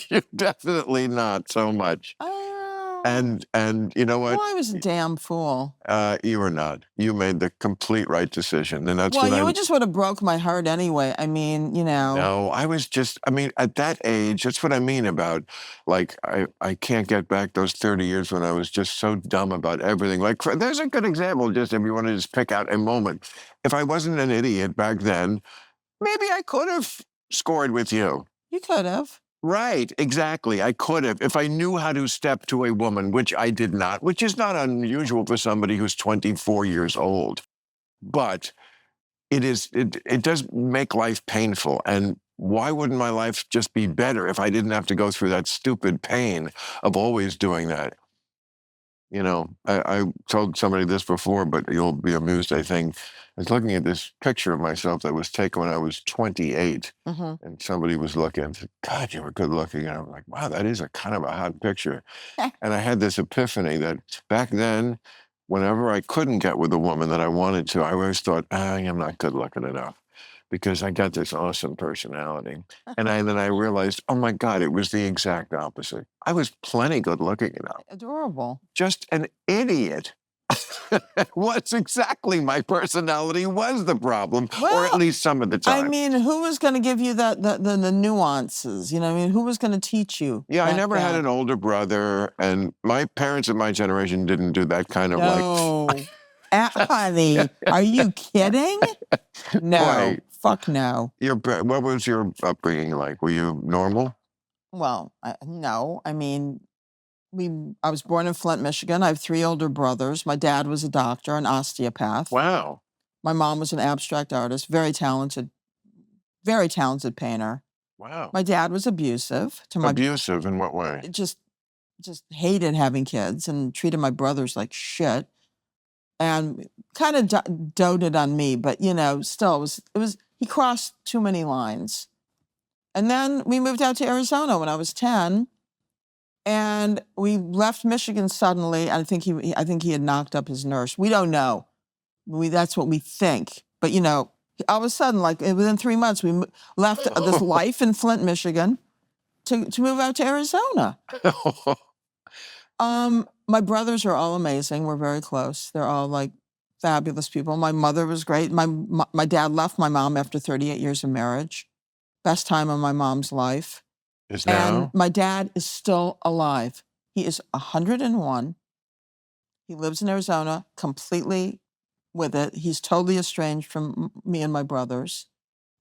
you definitely not so much. And you know what? Well, I was a damn fool. You were not. You made the complete right decision, and that's well, what you just would have broke my heart anyway. I mean, you know. No, I was just. I mean, at that age, that's what I mean about, like, I can't get back those 30 years when I was just so dumb about everything. Like, there's a good example. Just if you want to just pick out a moment, if I wasn't an idiot back then, maybe I could have scored with you. You could have. Right, exactly. I could have, if I knew how to step to a woman, which I did not, which is not unusual for somebody who's 24 years old. But it does make life painful. And why wouldn't my life just be better if I didn't have to go through that stupid pain of always doing that? You know, I told somebody this before, but you'll be amused, I think. I was looking at this picture of myself that was taken when I was 28, and somebody was looking and said, God, you were good looking. And I was like, wow, that is a kind of a hot picture. And I had this epiphany that back then, whenever I couldn't get with a woman that I wanted to, I always thought, I'm not good looking enough because I got this awesome personality. And then I realized, oh my God, it was the exact opposite. I was plenty good looking enough. Adorable. Just an idiot. What's exactly my personality was the problem, or at least some of the time. I mean, who was going to give you the nuances? You know, I mean, who was going to teach you? Yeah, I never had an older brother, and my parents of my generation didn't do that kind of like. Honey, are you kidding? No, Why? Fuck no. What was your upbringing like? Were you normal? Well, no. I mean, I was born in Flint, Michigan. I have 3 older brothers. My dad was a doctor, an osteopath. Wow. My mom was an abstract artist, very talented painter. Wow. My dad was abusive to my. Abusive in what way? Just hated having kids and treated my brothers like shit, and kind of doted on me. But you know, still, it was he crossed too many lines. And then we moved out to Arizona when I was 10. And we left Michigan suddenly. I think he had knocked up his nurse. We don't know. That's what we think. But you know, all of a sudden, like within 3 months, we left this life in Flint, Michigan, to move out to Arizona. My brothers are all amazing. We're very close. They're all like fabulous people. My mother was great. My dad left my mom after 38 years of marriage. Best time of my mom's life. Is now? And my dad is still alive. He is 101. He lives in Arizona, completely with it. He's totally estranged from me and my brothers,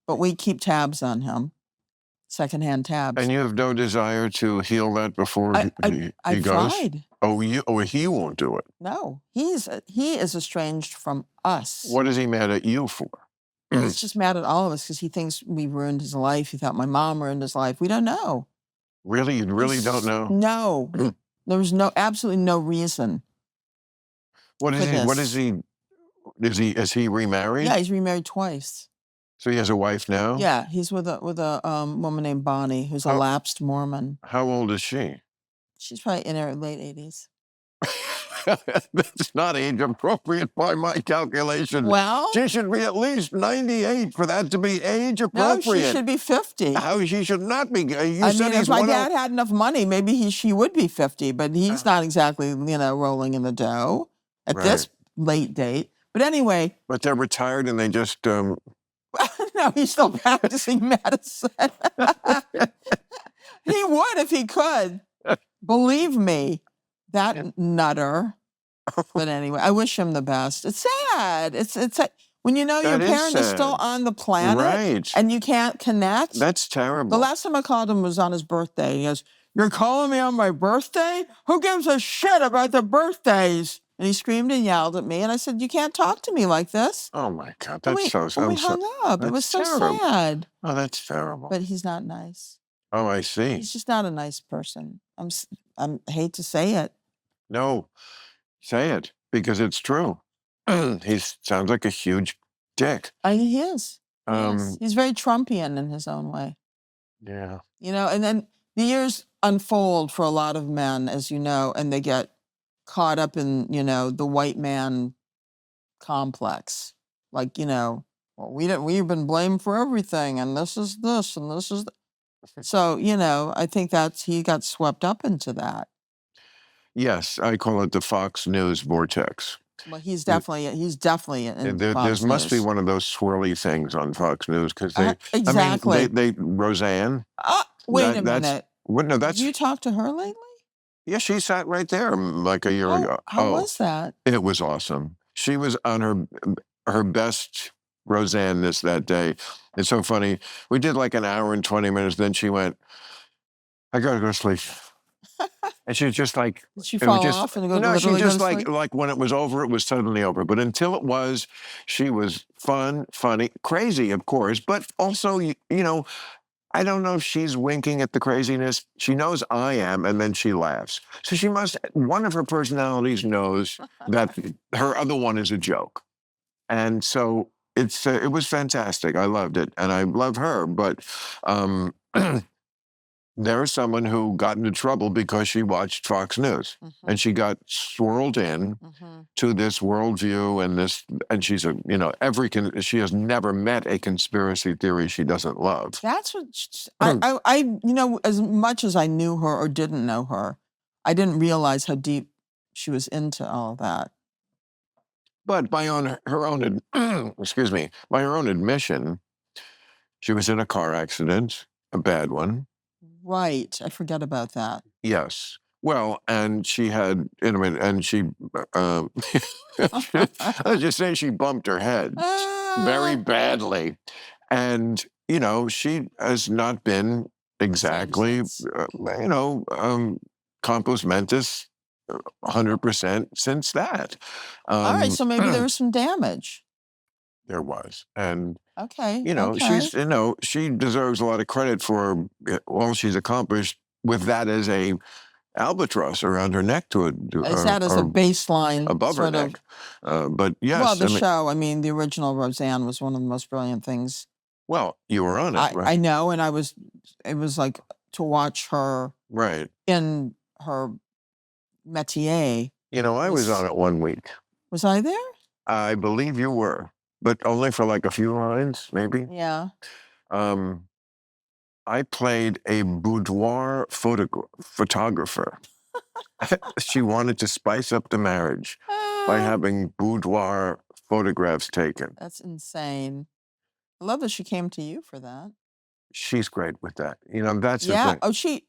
but we keep tabs on him, secondhand tabs. And you have no desire to heal that before he goes? Tried. He won't do it. No, he is estranged from us. What is he mad at you for? He's just mad at all of us because he thinks we ruined his life. He thought my mom ruined his life. We don't know. Really? You really don't know? No. There was absolutely no reason. What is he? What is he? Is he remarried? Yeah, he's remarried twice. So he has a wife now? Yeah, he's with a woman named Bonnie, who's a lapsed Mormon. How old is she? She's probably in her late 80s. That's not age appropriate by my calculation. Well, she should be at least 98 for that to be age appropriate. No, she should be 50. How she should not be? If my dad had enough money, maybe she would be 50, but he's not exactly, rolling in the dough at this late date. But anyway. But they're retired and they just. No, he's still practicing medicine. He would if he could. Believe me. That nutter. But anyway, I wish him the best. It's sad. It's when you know your parent is still on the planet and you can't connect. That's terrible. The last time I called him was on his birthday. He goes, "You're calling me on my birthday? Who gives a shit about the birthdays?" And he screamed and yelled at me. And I said, "You can't talk to me like this." Oh my God, that's so sad. We hung up. It was so sad. Oh, that's terrible. But he's not nice. Oh, I see. He's just not a nice person. I hate to say it. No, say it, because it's true. He sounds like a huge dick. He is. He's very Trumpian in his own way. Yeah. And then the years unfold for a lot of men, as you know, and they get caught up in, the white man complex. Like, well, we've been blamed for everything, and this is this, and this is. So, I think he got swept up into that. Yes, I call it the Fox News vortex. Well, he's definitely in Fox There must be News. one of those swirly things on Fox News because they exactly. I mean, they Roseanne. Wait a minute. No, that's You talked to her lately? yeah. She sat right there like a year ago. How was that? It was awesome. She was on her best Roseanne-ness that day. It's so funny. We did like an hour and 20 minutes. Then she went, "I gotta go to sleep." And she was just like, Did she fall off and go? No, she just go to sleep? like when it was over, it was suddenly over. But until it was, she was fun, funny, crazy, of course. But also, I don't know if she's winking at the craziness. She knows I am, and then she laughs. So one of her personalities knows that her other one is a joke. And so it was fantastic. I loved it, and I love her. But there's someone who got into trouble because she watched Fox News, and she got swirled in to this worldview and she's she has never met a conspiracy theory she doesn't love. That's what I as much as I knew her or didn't know her, I didn't realize how deep she was into all of that. But by her own by her own admission, she was in a car accident, a bad one. Right. I forget about that. Yes. Well, and she had, and she, I was just saying she bumped her head very badly. And, she has not been exactly, compos mentis 100% since that. All right. So maybe there was some damage. There was. And okay. She deserves a lot of credit for all she's accomplished with that as a albatross around her neck as a baseline above her neck. But yes. Well, the show, the original Roseanne was one of the most brilliant things. Well, you were on it, right? I know, and it was like to watch her right in her métier. I was on it 1 week. Was I there? I believe you were. But only for like a few lines, maybe. Yeah. I played a boudoir photographer. She wanted to spice up the marriage by having boudoir photographs taken. That's insane. I love that she came to you for that. She's great with that. That's the thing. Oh, she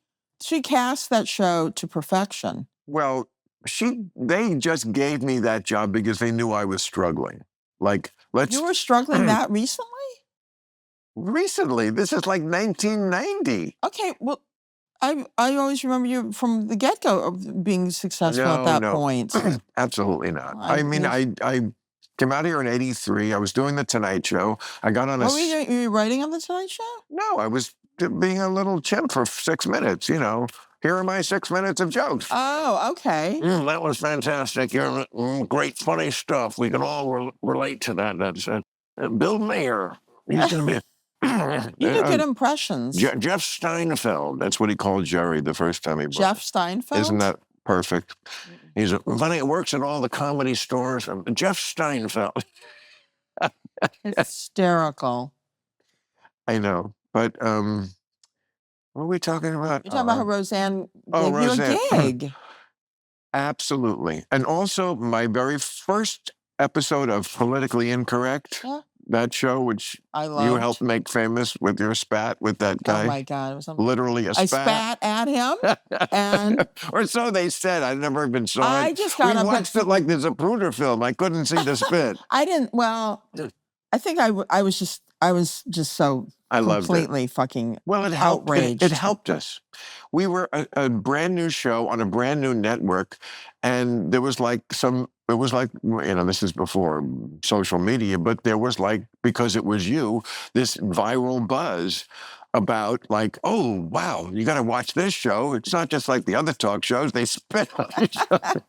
cast that show to perfection. Well, they just gave me that job because they knew I was struggling. You were struggling that recently? Recently, this is like 1990. Okay, well, I always remember you from the get-go of being successful at that point. Absolutely not. I came out here in '83. I was doing the Tonight Show. I got on Were you writing on the Tonight Show? No, I was being a little chimp for 6 minutes. Here are my 6 minutes of jokes. Oh, okay. That was fantastic. You're great, funny stuff. We can all relate to that. That's Bill Maher. He's going to be. You do good impressions. Jeff Steinfeld. That's what he called Jerry the first time he. Jeff Steinfeld. Isn't that perfect? He's funny. It works at all the comedy stores. Jeff Steinfeld. Hysterical. I know, but what are we talking about? You're talking about how Roseanne gave you a gig. Absolutely. And also my very first episode of Politically Incorrect, that show, which you helped make famous with your spat with that guy. Oh, my God. It was literally a spat. I spat at him. And or so they said. I never even saw it. I just got up. We watched it like there's a Bruder film. I couldn't see the spit. I didn't. Well, I think I was just so completely fucking outraged. It helped us. We were a brand new show on a brand new network, and there was this is before social media, but there was because it was you, this viral buzz about oh, wow, you got to watch this show. It's not just like the other talk shows. They spit on each other.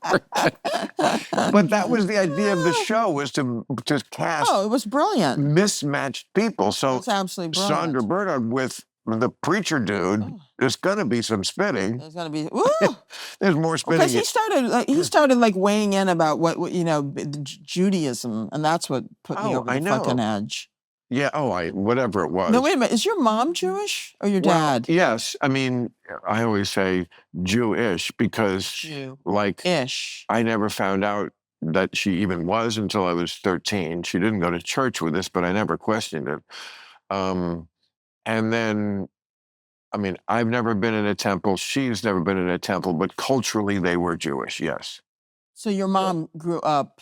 But that was the idea of the show, was to cast it was brilliant. mismatched people. So it's absolutely brilliant. Sandra Bernhard with the preacher dude, there's going to be some spitting. There's gonna be woo. There's more spitting. Because he started like weighing in about what Judaism, and that's what put me over the fucking edge. Yeah. Whatever it was. No, wait a minute. Is your mom Jewish or your dad? Yes. I mean, I always say Jewish because, Ish. I never found out that she even was until I was 13. She didn't go to church with us, but I never questioned it. And then, I mean, I've never been in a temple. She's never been in a temple, but culturally they were Jewish. Yes. So your mom grew up.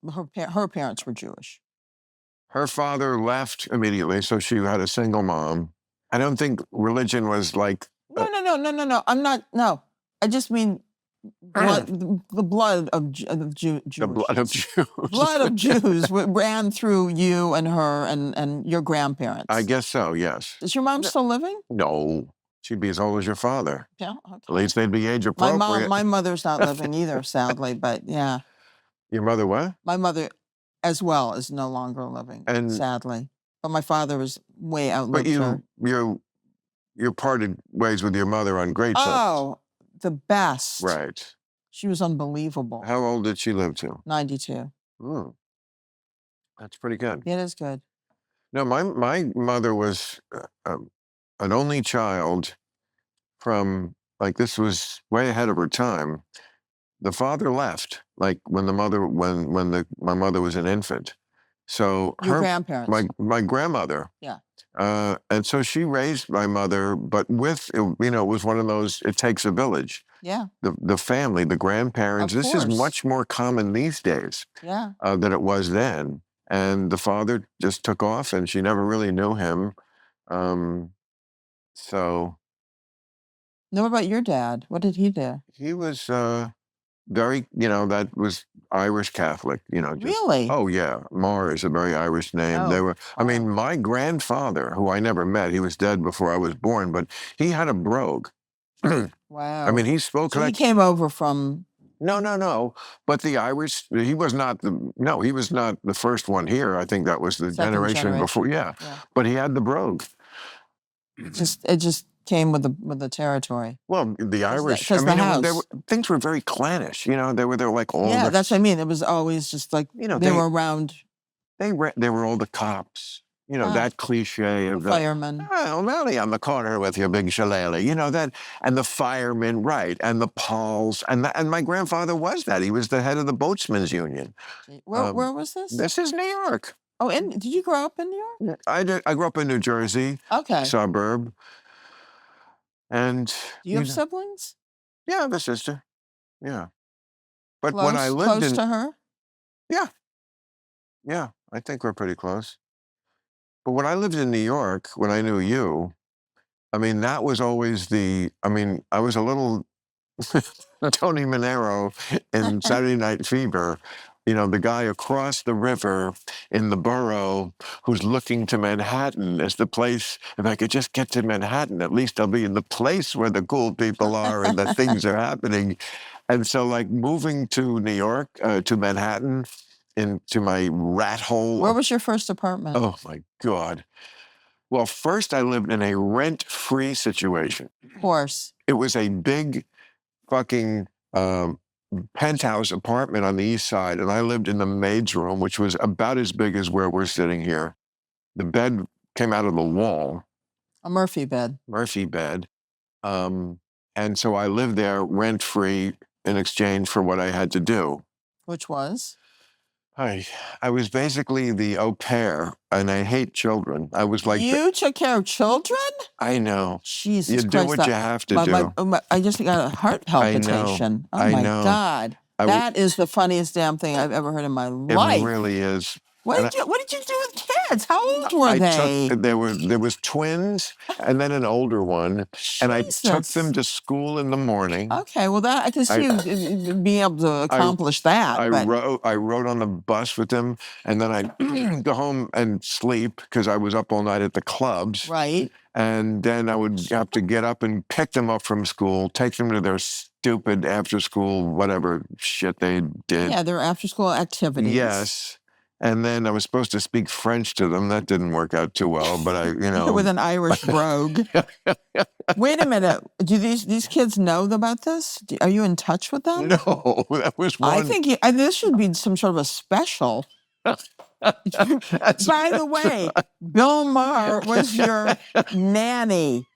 Her parents were Jewish. Her father left immediately, so she had a single mom. I don't think religion was like... No. I'm not, no. I just mean the blood of Jews. The blood of Jews. Blood of Jews ran through you and her and your grandparents. I guess so, yes. Is your mom still living? No. She'd be as old as your father. Yeah, okay. At least they'd be age appropriate. My mother's not living either, sadly, but yeah. Your mother what? My mother as well is no longer living, sadly. But my father was way outlived her. But you parted ways with your mother on great terms. Oh, the best. Right. She was unbelievable. How old did she live to? 92. That's pretty good. It is good. No, my mother was an only child from, like, this was way ahead of her time. The father left, like when my mother was an infant. So your grandparents, my grandmother, and so she raised my mother, but with it was one of those. It takes a village. Yeah. The family, the grandparents. This is much more common these days. Yeah. Than it was then. And the father just took off, and she never really knew him. So. Know about your dad? What did he do? He was very, that was Irish Catholic, Really? Oh, yeah. Maher is a very Irish name. They were, I mean, my grandfather, who I never met, he was dead before I was born, but he had a brogue. Wow. I mean, he spoke so he came over from... No. But the Irish, he was not the first one here. I think that was the generation before. Yeah. But he had the brogue. It just came with the territory. Well, the Irish, I mean, things were very clannish, they were like all the... that's what I mean. It was always just like, they were around. They were all the cops, that cliche of the firemen. Oh, Melly on the corner with your big shillelagh, that, and the firemen, right, and the Pauls, and my grandfather was that. He was the head of the boatsmen's union. Where was this? This is New York. Oh, and did you grow up in New York? I did. I grew up in New Jersey. Okay. Suburb. And do you have siblings? Yeah, I have a sister. Yeah. But close, when I lived close to her? Yeah, I think we're pretty close. But when I lived in New York, when I knew you, I mean, that was always I was a little Tony Manero in Saturday Night Fever. The guy across the river in the borough who's looking to Manhattan as the place. If I could just get to Manhattan, at least I'll be in the place where the cool people are and the things are happening. And so, like, moving to New York, to Manhattan, into my rat hole. Where was your first apartment? Oh, my God. Well, first I lived in a rent-free situation. Of course. It was a big fucking... penthouse apartment on the east side, and I lived in the maid's room, which was about as big as where we're sitting here. The bed came out of the wall. A Murphy bed. And so I lived there rent-free in exchange for what I had to do. Which was? I was basically the au pair, and I hate children. I was like... You took care of children? I know. Jesus Christ. You do what you have to do. I just got a heart palpitation. I know. Oh, my God. That is the funniest damn thing I've ever heard in my life. It really is. What did you do with kids? How old were they? There was twins and then an older one, and I took them to school in the morning. Okay, well I can see you being able to accomplish that. I rode on the bus with them, and then I'd go home and sleep because I was up all night at the clubs. Right. And then I would have to get up and pick them up from school, take them to their stupid after-school whatever shit they did. Yeah, their after-school activities. Yes. And then I was supposed to speak French to them. That didn't work out too well, but with an Irish brogue. Wait a minute. Do these kids know about this? Are you in touch with them? No, that was one. I think this should be some sort of a special. By the way, Bill Maher was your nanny.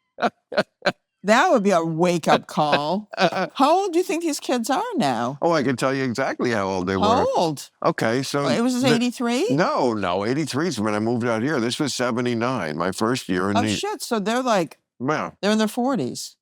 That would be a wake-up call. How old do you think these kids are now? Oh, I can tell you exactly how old they were. How old? Okay, so... It was 83? No, 83 is when I moved out here. This was 79, my first year in shit, so they're like... Yeah. They're in their 40s.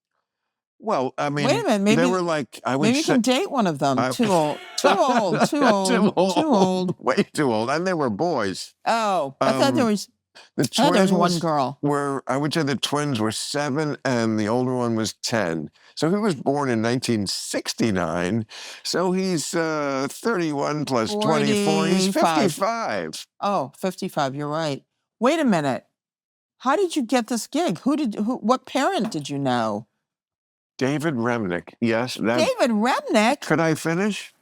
Well, I mean... Wait a minute, maybe... They were like... maybe you can date one of them. Too old. Too old. Too old. Way too old. And they were boys. Oh, I thought there was... The I thought there was one girl. I would say the twins were 7 and the older one was 10. So he was born in 1969. So he's 31 plus 24. He's 55. Oh, 55. You're right. Wait a minute. How did you get this gig? What parent did you know? David Remnick. Yes. David Remnick? Could I finish?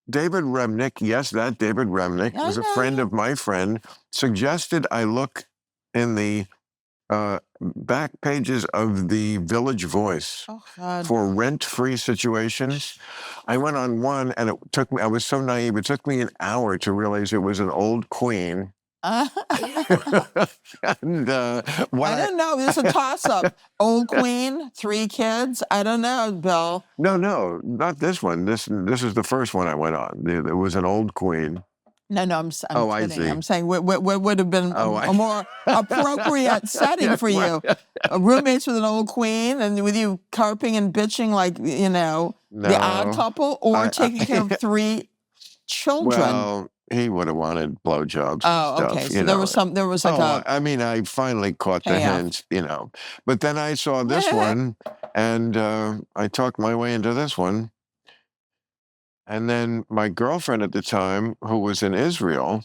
David Remnick, yes, that David Remnick was a friend of my friend, suggested I look in the back pages of the Village Voice for rent-free situations. I went on one and it took me, I was so naive, it took me an hour to realize it was an old queen. And, I don't know. This is a toss-up. Old queen, 3 kids. I don't know, Bill. No, not this one. This is the first one I went on. There was an old queen. No, I'm kidding. I see. I'm saying what would have been a more appropriate setting for you. Roommates with an old queen and with you carping and bitching like, the odd couple, or taking care of 3 children. Well, he would have wanted blowjobs. Oh, and stuff, okay. So there was like I mean, I finally caught the hint, But then I saw this one, and I talked my way into this one. And then my girlfriend at the time, who was in Israel,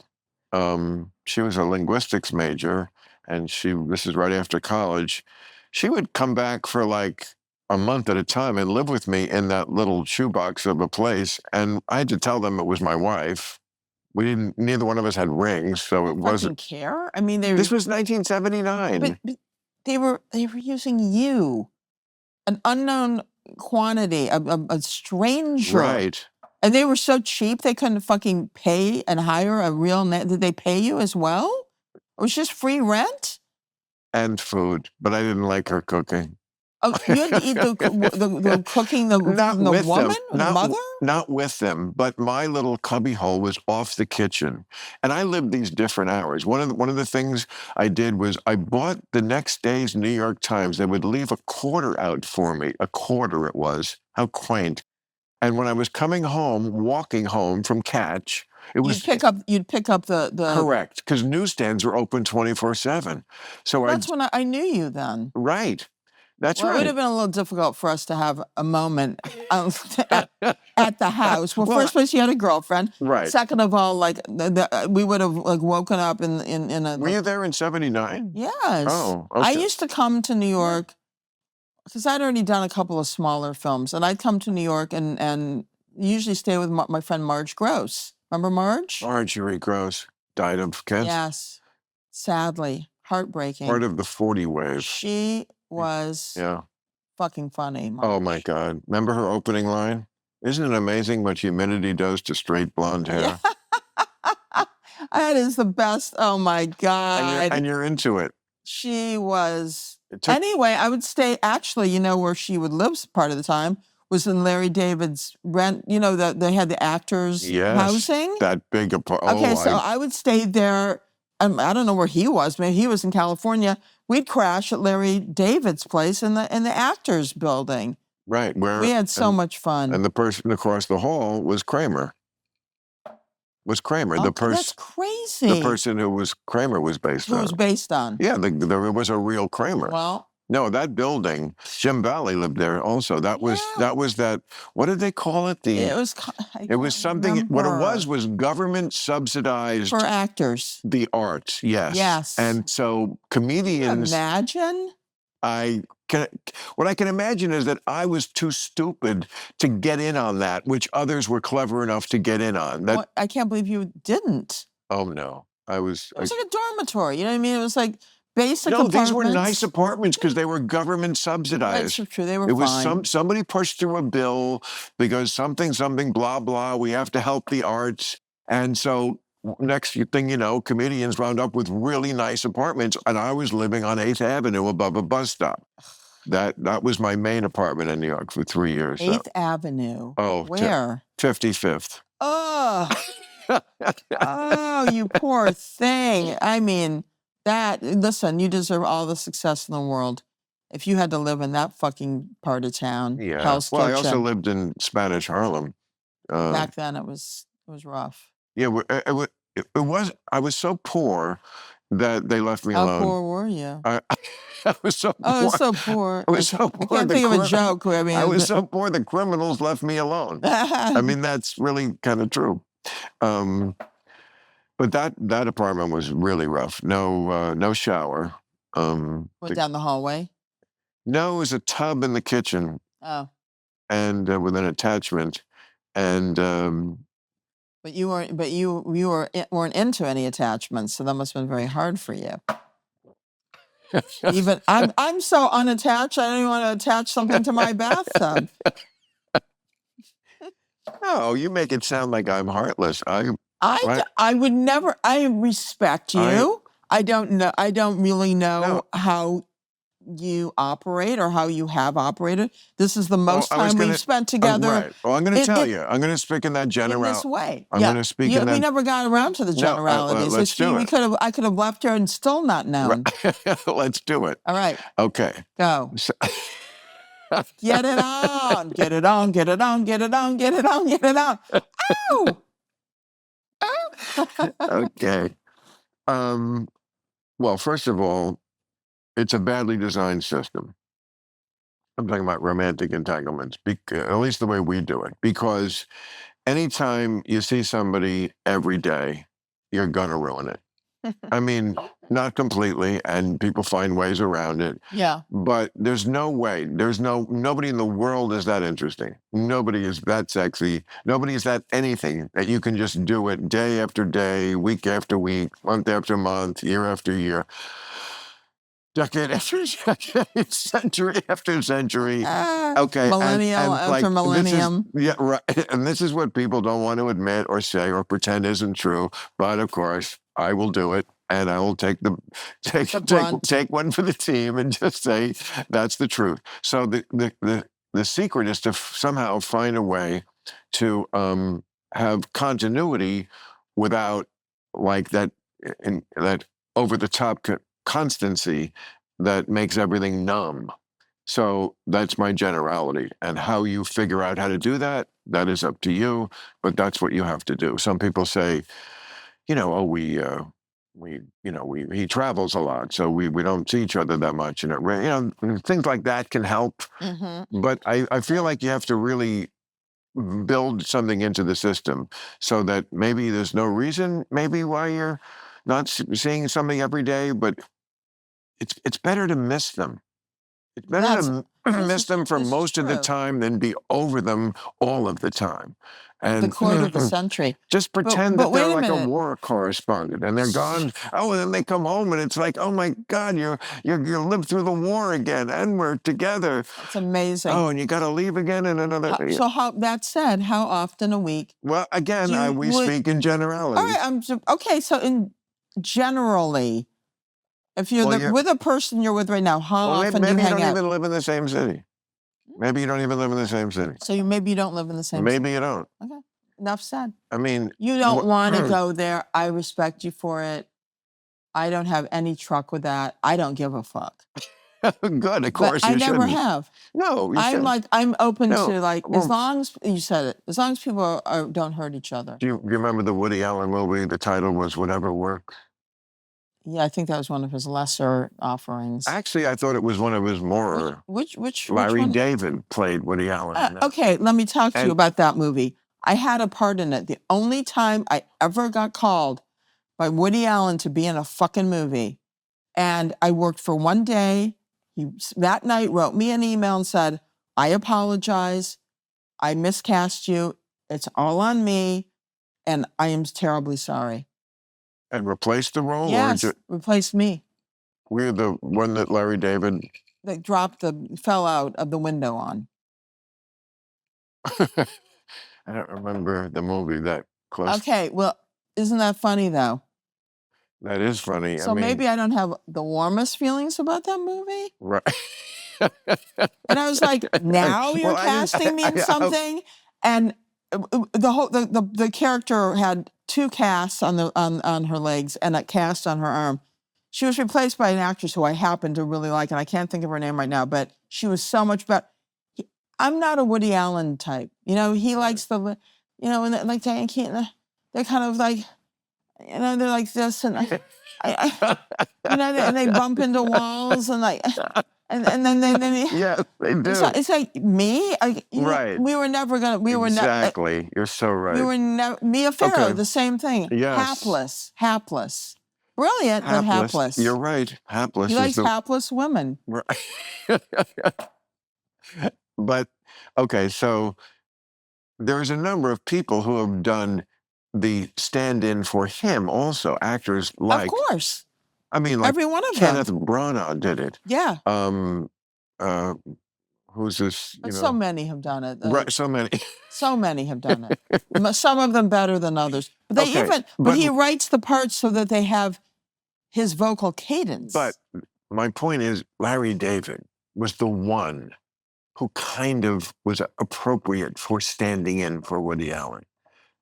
she was a linguistics major, and this is right after college. She would come back for like a month at a time and live with me in that little shoebox of a place. And I had to tell them it was my wife. Neither one of us had rings, so it wasn't. Care? I mean, this was 1979. But they were using you, an unknown quantity, a stranger. Right. And they were so cheap they couldn't fucking pay and hire a real Did they pay you as well? It was just free rent? And food, but I didn't like her cooking. Oh, you had to eat the cooking, the woman, the mother? Not with them, but my little cubbyhole was off the kitchen. And I lived these different hours. One of the things I did was I bought the next day's New York Times. They would leave a quarter out for me. A quarter it was. How quaint. And when I was coming home, walking home from Catch, it was... You'd pick up the... Correct, because newsstands were open 24/7. So that's when I knew you then. Right. That's right. It would have been a little difficult for us to have a moment at the house. Well, first place, you had a girlfriend. Right. Second of all, like we would have like woken up in a. Were you there in 79? Yes. Oh, okay. I used to come to New York because I'd already done a couple of smaller films, and I'd come to New York and usually stay with my friend Marge Gross. Remember Marge? Marjorie Gross died of cancer. Yes. Sadly, heartbreaking. Part of the 40 wave. She was fucking funny. Marge. Oh my God. Remember her opening line? Isn't it amazing what humidity does to straight blonde hair? That is the best. Oh my God. And you're into it. She was. Anyway, I would stay, actually, where she would live part of the time was in Larry David's rent. That they had the actors housing. That big apartment. Okay, so I would stay there. I don't know where he was. Maybe he was in California. We'd crash at Larry David's place in the actors building. Right, where we had so much fun. And the person across the hall was Kramer. The person. That's crazy. The person Kramer was based on. Who was based on? Yeah, there was a real Kramer. Well. No, that building, Jim Valley lived there also. That was that. What did they call it? It was something. Remember. What it was government subsidized for actors. The arts, yes. Yes. And so comedians. Can you imagine? What I can imagine is that I was too stupid to get in on that, which others were clever enough to get in on. I can't believe you didn't. Oh no, It was like a dormitory. You know what I mean? It was like basic no, apartments. these were nice apartments because they were government subsidized. That's true. They were It was fine. somebody pushed through a bill because something blah blah. We have to help the arts, and so next thing you know, comedians wound up with really nice apartments, and I was living on 8th Avenue above a bus stop. That was my main apartment in New York for 3 years. 8th Avenue. Oh, Where? 55th. Oh, oh, you poor thing. I mean, listen, you deserve all the success in the world. If you had to live in that fucking part of town, Yeah. Hell's Well, I Kitchen. also lived in Spanish Harlem. Back then, it was rough. Yeah, it was. I was so poor that they left me alone. How poor were you? I was so poor. Oh, so poor. I was so poor. I can't think of a joke. I mean, I was so poor the criminals left me alone. I mean, that's really kind of true. But that apartment was really rough. No shower. Went down the hallway. No, it was a tub in the kitchen. Oh. And with an attachment, and. But you weren't into any attachments, so that must have been very hard for you. Even I'm so unattached. I don't even want to attach something to my bathtub. No, you make it sound like I'm heartless. I would never. I respect you. I don't know. I don't really know how you operate or how you have operated. This is the most time we've spent together. Right. Well, I'm going to tell you. I'm going to speak in that generality. In this way. I'm going to speak in that. We never got around to the generalities. Let's do it. I could have left here and still not known. Right. Let's do it. All right. Okay. Go. Get it on. Get it on. Get it on. Get it on. Get it on. Get it on. Ow! Okay. Well, first of all, it's a badly designed system. I'm talking about romantic entanglements, at least the way we do it. Because anytime you see somebody every day, you're going to ruin it. I mean, not completely, and people find ways around it. Yeah. But there's no way. Nobody in the world is that interesting. Nobody is that sexy. Nobody is that anything that you can just do it day after day, week after week, month after month, year after year. Decade after decade, century after century. Okay. Millennium after millennium. Yeah, right. And this is what people don't want to admit or say or pretend isn't true. But of course, I will do it. And I will take one for the team and just say that's the truth. So the secret is to somehow find a way to have continuity without like that over the top constancy that makes everything numb. So that's my generality. And how you figure out how to do that, that is up to you, but that's what you have to do. Some people say, he travels a lot, so we don't see each other that much. Things like that can help. Mm-hmm. But I feel like you have to really build something into the system so that maybe there's no reason maybe why you're not seeing somebody every day, but it's better to miss them. It's better to miss them for most of the time than be over them all of the time. And the quarter of a century. Just pretend that they're like a war correspondent and they're gone. Oh, and then they come home and it's like, oh my God, you lived through the war again and we're together. It's amazing. Oh, and you got to leave again in another. So that said, how often a week? Well, again, we speak in generalities. All right. Okay. So generally, if you're with a person you're with right now, how often do you hang out? Maybe you don't even live in the same city. Maybe you don't even live in the same city. So maybe you don't live in the same city. Maybe you don't. Okay. Enough said. I mean. You don't want to go there. I respect you for it. I don't have any truck with that. I don't give a fuck. Good, of course but you shouldn't. I never have. No, you shouldn't. I'm open to as long as, you said it, as long as people don't hurt each other. Do you remember the Woody Allen movie? The title was Whatever Works. Yeah, I think that was one of his lesser offerings. Actually, I thought it was one of his more. Which Larry one? David played Woody Allen. Okay, let me talk to you about that movie. I had a part in it. The only time I ever got called by Woody Allen to be in a fucking movie. And I worked for one day. He, that night, wrote me an email and said, I apologize. I miscast you. It's all on me. And I am terribly sorry. And replaced the role? Yes, Or replaced me. we're the one that Larry David... They fell out of the window on. I don't remember the movie that close. Okay, well, isn't that funny though? That is funny. So I mean, maybe I don't have the warmest feelings about that movie. right. And I was like, now you're Well, casting me in something? And the character had 2 casts on her legs and a cast on her arm. She was replaced by an actress who I happen to really like, and I can't think of her name right now, but she was so much better. I'm not a Woody Allen type. You know, he likes and like Diane Keaton, they're kind of like, they're like this, and and they bump into walls, and like, and then yeah, they do. It's like me. Right. We were never gonna. We were never. Exactly. You're so right. We were never. Mia Farrow, Okay. the same thing. Yes. Hapless. Brilliant, but hapless. You're right. Hapless. He likes hapless women. Right. But okay, so there's a number of people who have done the stand-in for him also, actors like... Of course. I mean, like every one of Kenneth them. Branagh did it. Yeah. Who's this? But so many have done it. Right, so many. So many have done it. Some of them better than others. But but he writes the parts so that they have his vocal cadence. But my point is, Larry David was the one who kind of was appropriate for standing in for Woody Allen.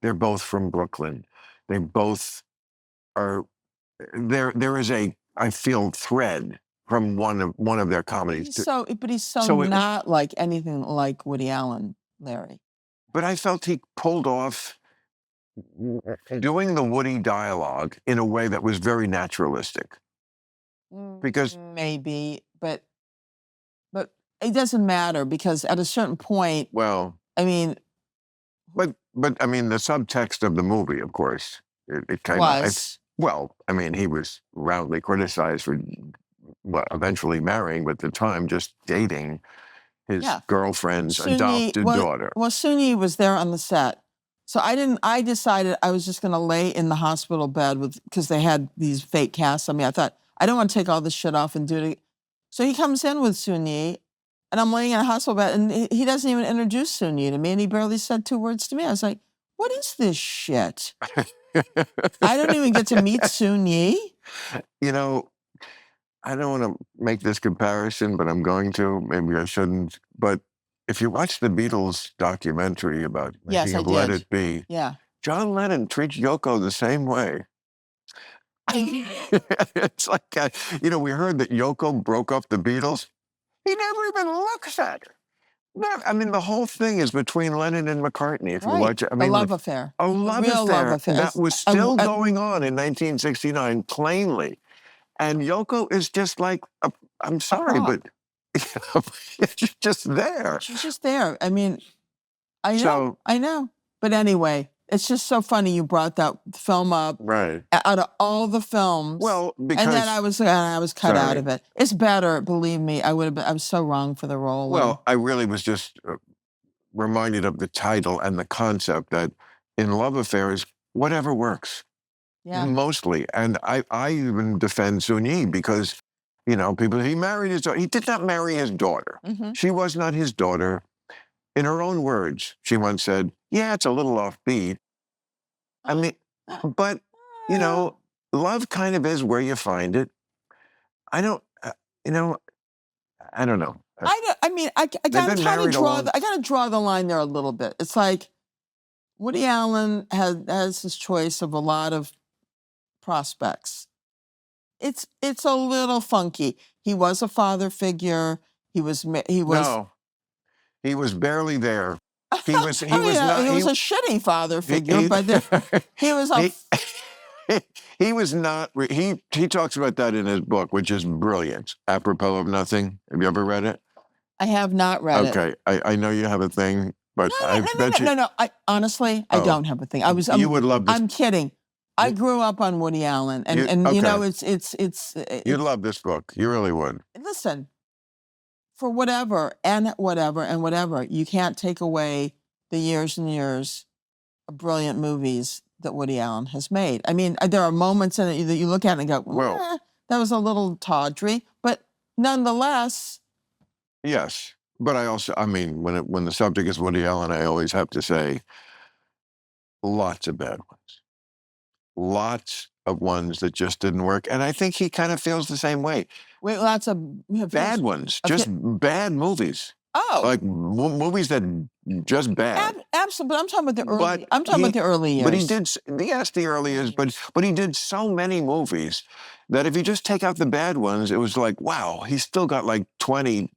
They're both from Brooklyn. They both are... There is a, I feel, thread from one of their comedies. But he's so not like anything like Woody Allen, Larry. But I felt he pulled off doing the Woody dialogue in a way that was very naturalistic. Because maybe, but it doesn't matter, because at a certain point, well, I mean, but I mean, the subtext of the movie, of course, it kind of... Well, I mean, he was roundly criticized for, eventually marrying, but at the time just dating his girlfriend's adopted daughter. Well, Soon-Yi was there on the set. So I decided I was just going to lay in the hospital bed because they had these fake casts on me. I thought, I don't want to take all this shit off and do it. So he comes in with Soon-Yi, and I'm laying in a hospital bed, and he doesn't even introduce Soon-Yi to me, and he barely said 2 words to me. I was like, what is this shit? I don't even get to meet Soon-Yi. You know, I don't want to make this comparison, but I'm going to. Maybe I shouldn't. But if you watch the Beatles documentary about making of Let It Be, John Lennon treats Yoko the same way. It's like, we heard that Yoko broke up the Beatles. He never even looks at her. I mean, the whole thing is between Lennon and McCartney. If you watch it, I mean, a love affair. A love affair that was still going on in 1969, plainly. And Yoko is just like, I'm sorry, but she's just there. She's just there. I mean, I know. But anyway, it's just so funny you brought that film up. Right. Out of all the films. Well, because... And then I was cut out of it. It's better, believe me. I was so wrong for the role. Well, I really was just reminded of the title and the concept that in love affairs, whatever works. Yeah. Mostly. And I even defend Soon-Yi because, he married his daughter. He did not marry his daughter. Mm-hmm. She was not his daughter. In her own words, she once said, yeah, it's a little offbeat. I mean, but, love kind of is where you find it. I don't know. I gotta draw the line there a little bit. It's like Woody Allen has his choice of a lot of prospects. It's a little funky. He was a father figure. He was. No, he was barely there. He was. He was a shitty father figure, but he was a. He was not. He talks about that in his book, which is brilliant. Apropos of Nothing. Have you ever read it? I have not read it. Okay, I know you have a thing, but No. I honestly, I don't have a thing. You would love this. I'm kidding. I grew up on Woody Allen, and it's. You'd love this book. You really would. Listen, for whatever, you can't take away the years and years of brilliant movies that Woody Allen has made. I mean, there are moments in it that you look at and go, Well, that was a little tawdry, but nonetheless. yes. But I mean, when the subject is Woody Allen, I always have to say lots of bad ones. Lots of ones that just didn't work. And I think he kind of feels the same way. Wait, lots of Bad ones, just bad movies. Like movies that just bad. Absolutely, but I'm talking about the early. I'm talking about the early years. But he did, yes, the early years. But he did so many movies that if you just take out the bad ones, it was like, wow, he's still got like 20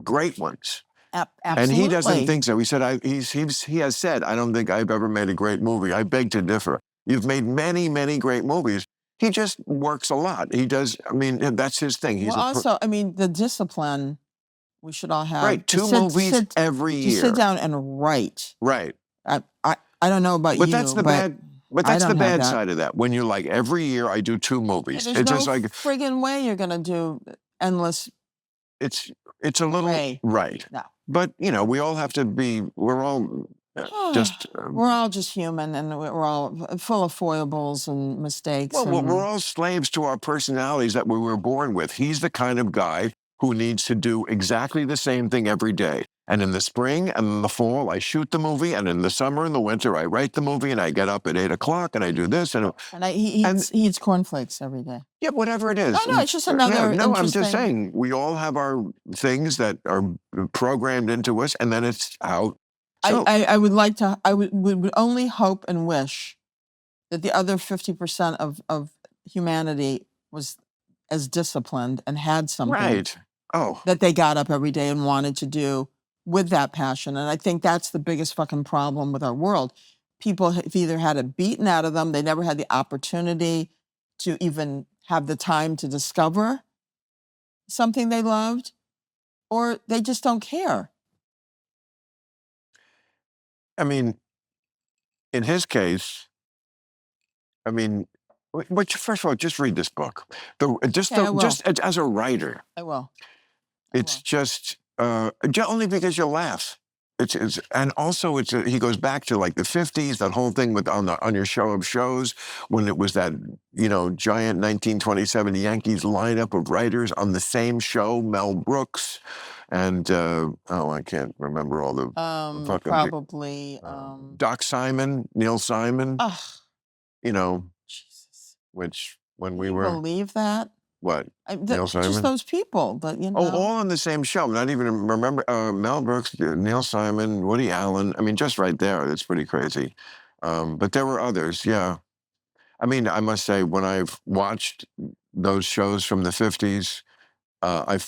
great ones. Absolutely. And he doesn't think so. He said, he has said, I don't think I've ever made a great movie. I beg to differ. You've made many, many great movies. He just works a lot. He does. I mean, that's his thing. He's also, I mean, the discipline we should all have. Right, two movies every year. Sit down and write. Right. I don't know about you, that's the bad. But that's the bad side of that. When you're like, every year I do 2 movies. There's it's no just like friggin' way you're gonna do endless. It's a little right. No. But we all have to be. We're all we're all just human, and we're all full of foibles and mistakes. Well, we're all slaves to our personalities that we were born with. He's the kind of guy who needs to do exactly the same thing every day. And in the spring and in the fall, I shoot the movie, and in the summer and the winter, I write the movie, and I get up at 8 o'clock and I do this, and he eats cornflakes every day. Yeah, whatever it is. No, it's just another. No, I'm just saying we all have our things that are programmed into us, and then it's out. So, I would like to. I would only hope and wish that the other 50% of humanity was as disciplined and had something that they got up every day and wanted to do with that passion. And I think that's the biggest fucking problem with our world. People have either had it beaten out of them, they never had the opportunity to even have the time to discover something they loved, or they just don't care. I mean, in his case, I mean, first of all, just read this book. Just as a writer. I will. It's just only because you'll laugh. And also he goes back to like the 50s, that whole thing with on your show of shows when it was that giant 1927 Yankees lineup of writers on the same show, Mel Brooks, and I can't remember all the probably Doc Simon, Neil Simon, Jesus. Which when Can we you were believe that. What? Neil Simon? Just those people, but all on the same show. Not even remember Mel Brooks, Neil Simon, Woody Allen. I mean, just right there, it's pretty crazy. But there were others, yeah. I mean, I must say, when I've watched those shows from the 50s, I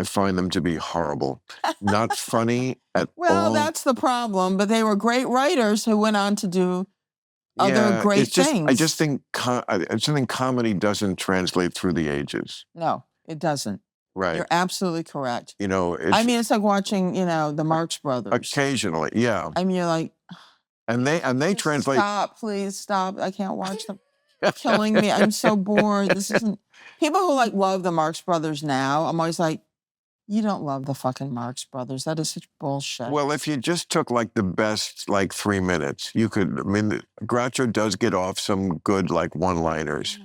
find them to be horrible, not funny at all. Well, that's the problem. But they were great writers who went on to do other great things. I just think comedy doesn't translate through the ages. No, it doesn't. Right. You're absolutely correct. I mean, it's like watching, the Marx Brothers. Occasionally, yeah. I mean, you're like, and they translate. Stop, please stop. I can't watch them. It's killing me. I'm so bored. This isn't. People who love the Marx Brothers now, I'm always like, you don't love the fucking Marx Brothers. That is such bullshit. Well, if you just took the best 3 minutes, you could. I mean, Groucho does get off some good one-liners,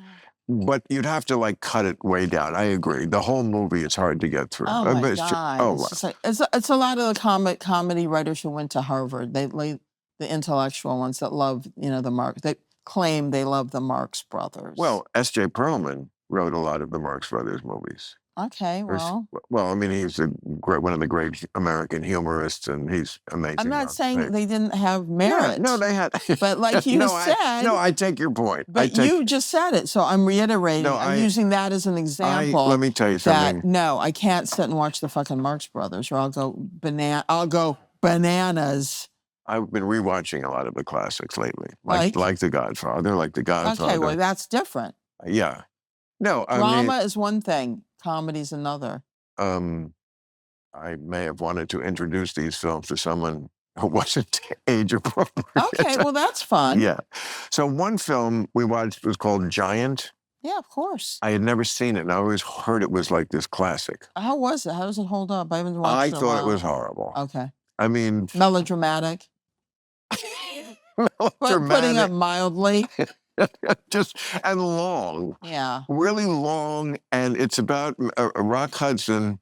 but you'd have to cut it way down. I agree. The whole movie is hard to get through. Oh my God! It's a lot of the comedy writers who went to Harvard. The intellectual ones that love the Marx. They claim they love the Marx Brothers. Well, S.J. Perlman wrote a lot of the Marx Brothers movies. Okay, well. Well, I mean, he's one of the great American humorists, and he's amazing. I'm not saying they didn't have merit. Yeah, no, they had. But like you said. I take your point. But you just said it, so I'm reiterating. I'm using that as an example. Let me tell you something. No, I can't sit and watch the fucking Marx Brothers, or I'll go bananas. I've been rewatching a lot of the classics lately, like The Godfather, like The Godfather. Okay, well, that's different. Yeah. No, drama is one thing, comedy's another. I may have wanted to introduce these films to someone who wasn't age appropriate. Okay, well, that's fun. Yeah. So one film we watched was called Giant. Yeah, of course. I had never seen it, and I always heard it was like this classic. How was it? How does it hold up? I haven't watched it. I thought it was horrible. Okay. I mean, melodramatic. Putting it mildly. Just and long. Yeah. Really long, and it's about Rock Hudson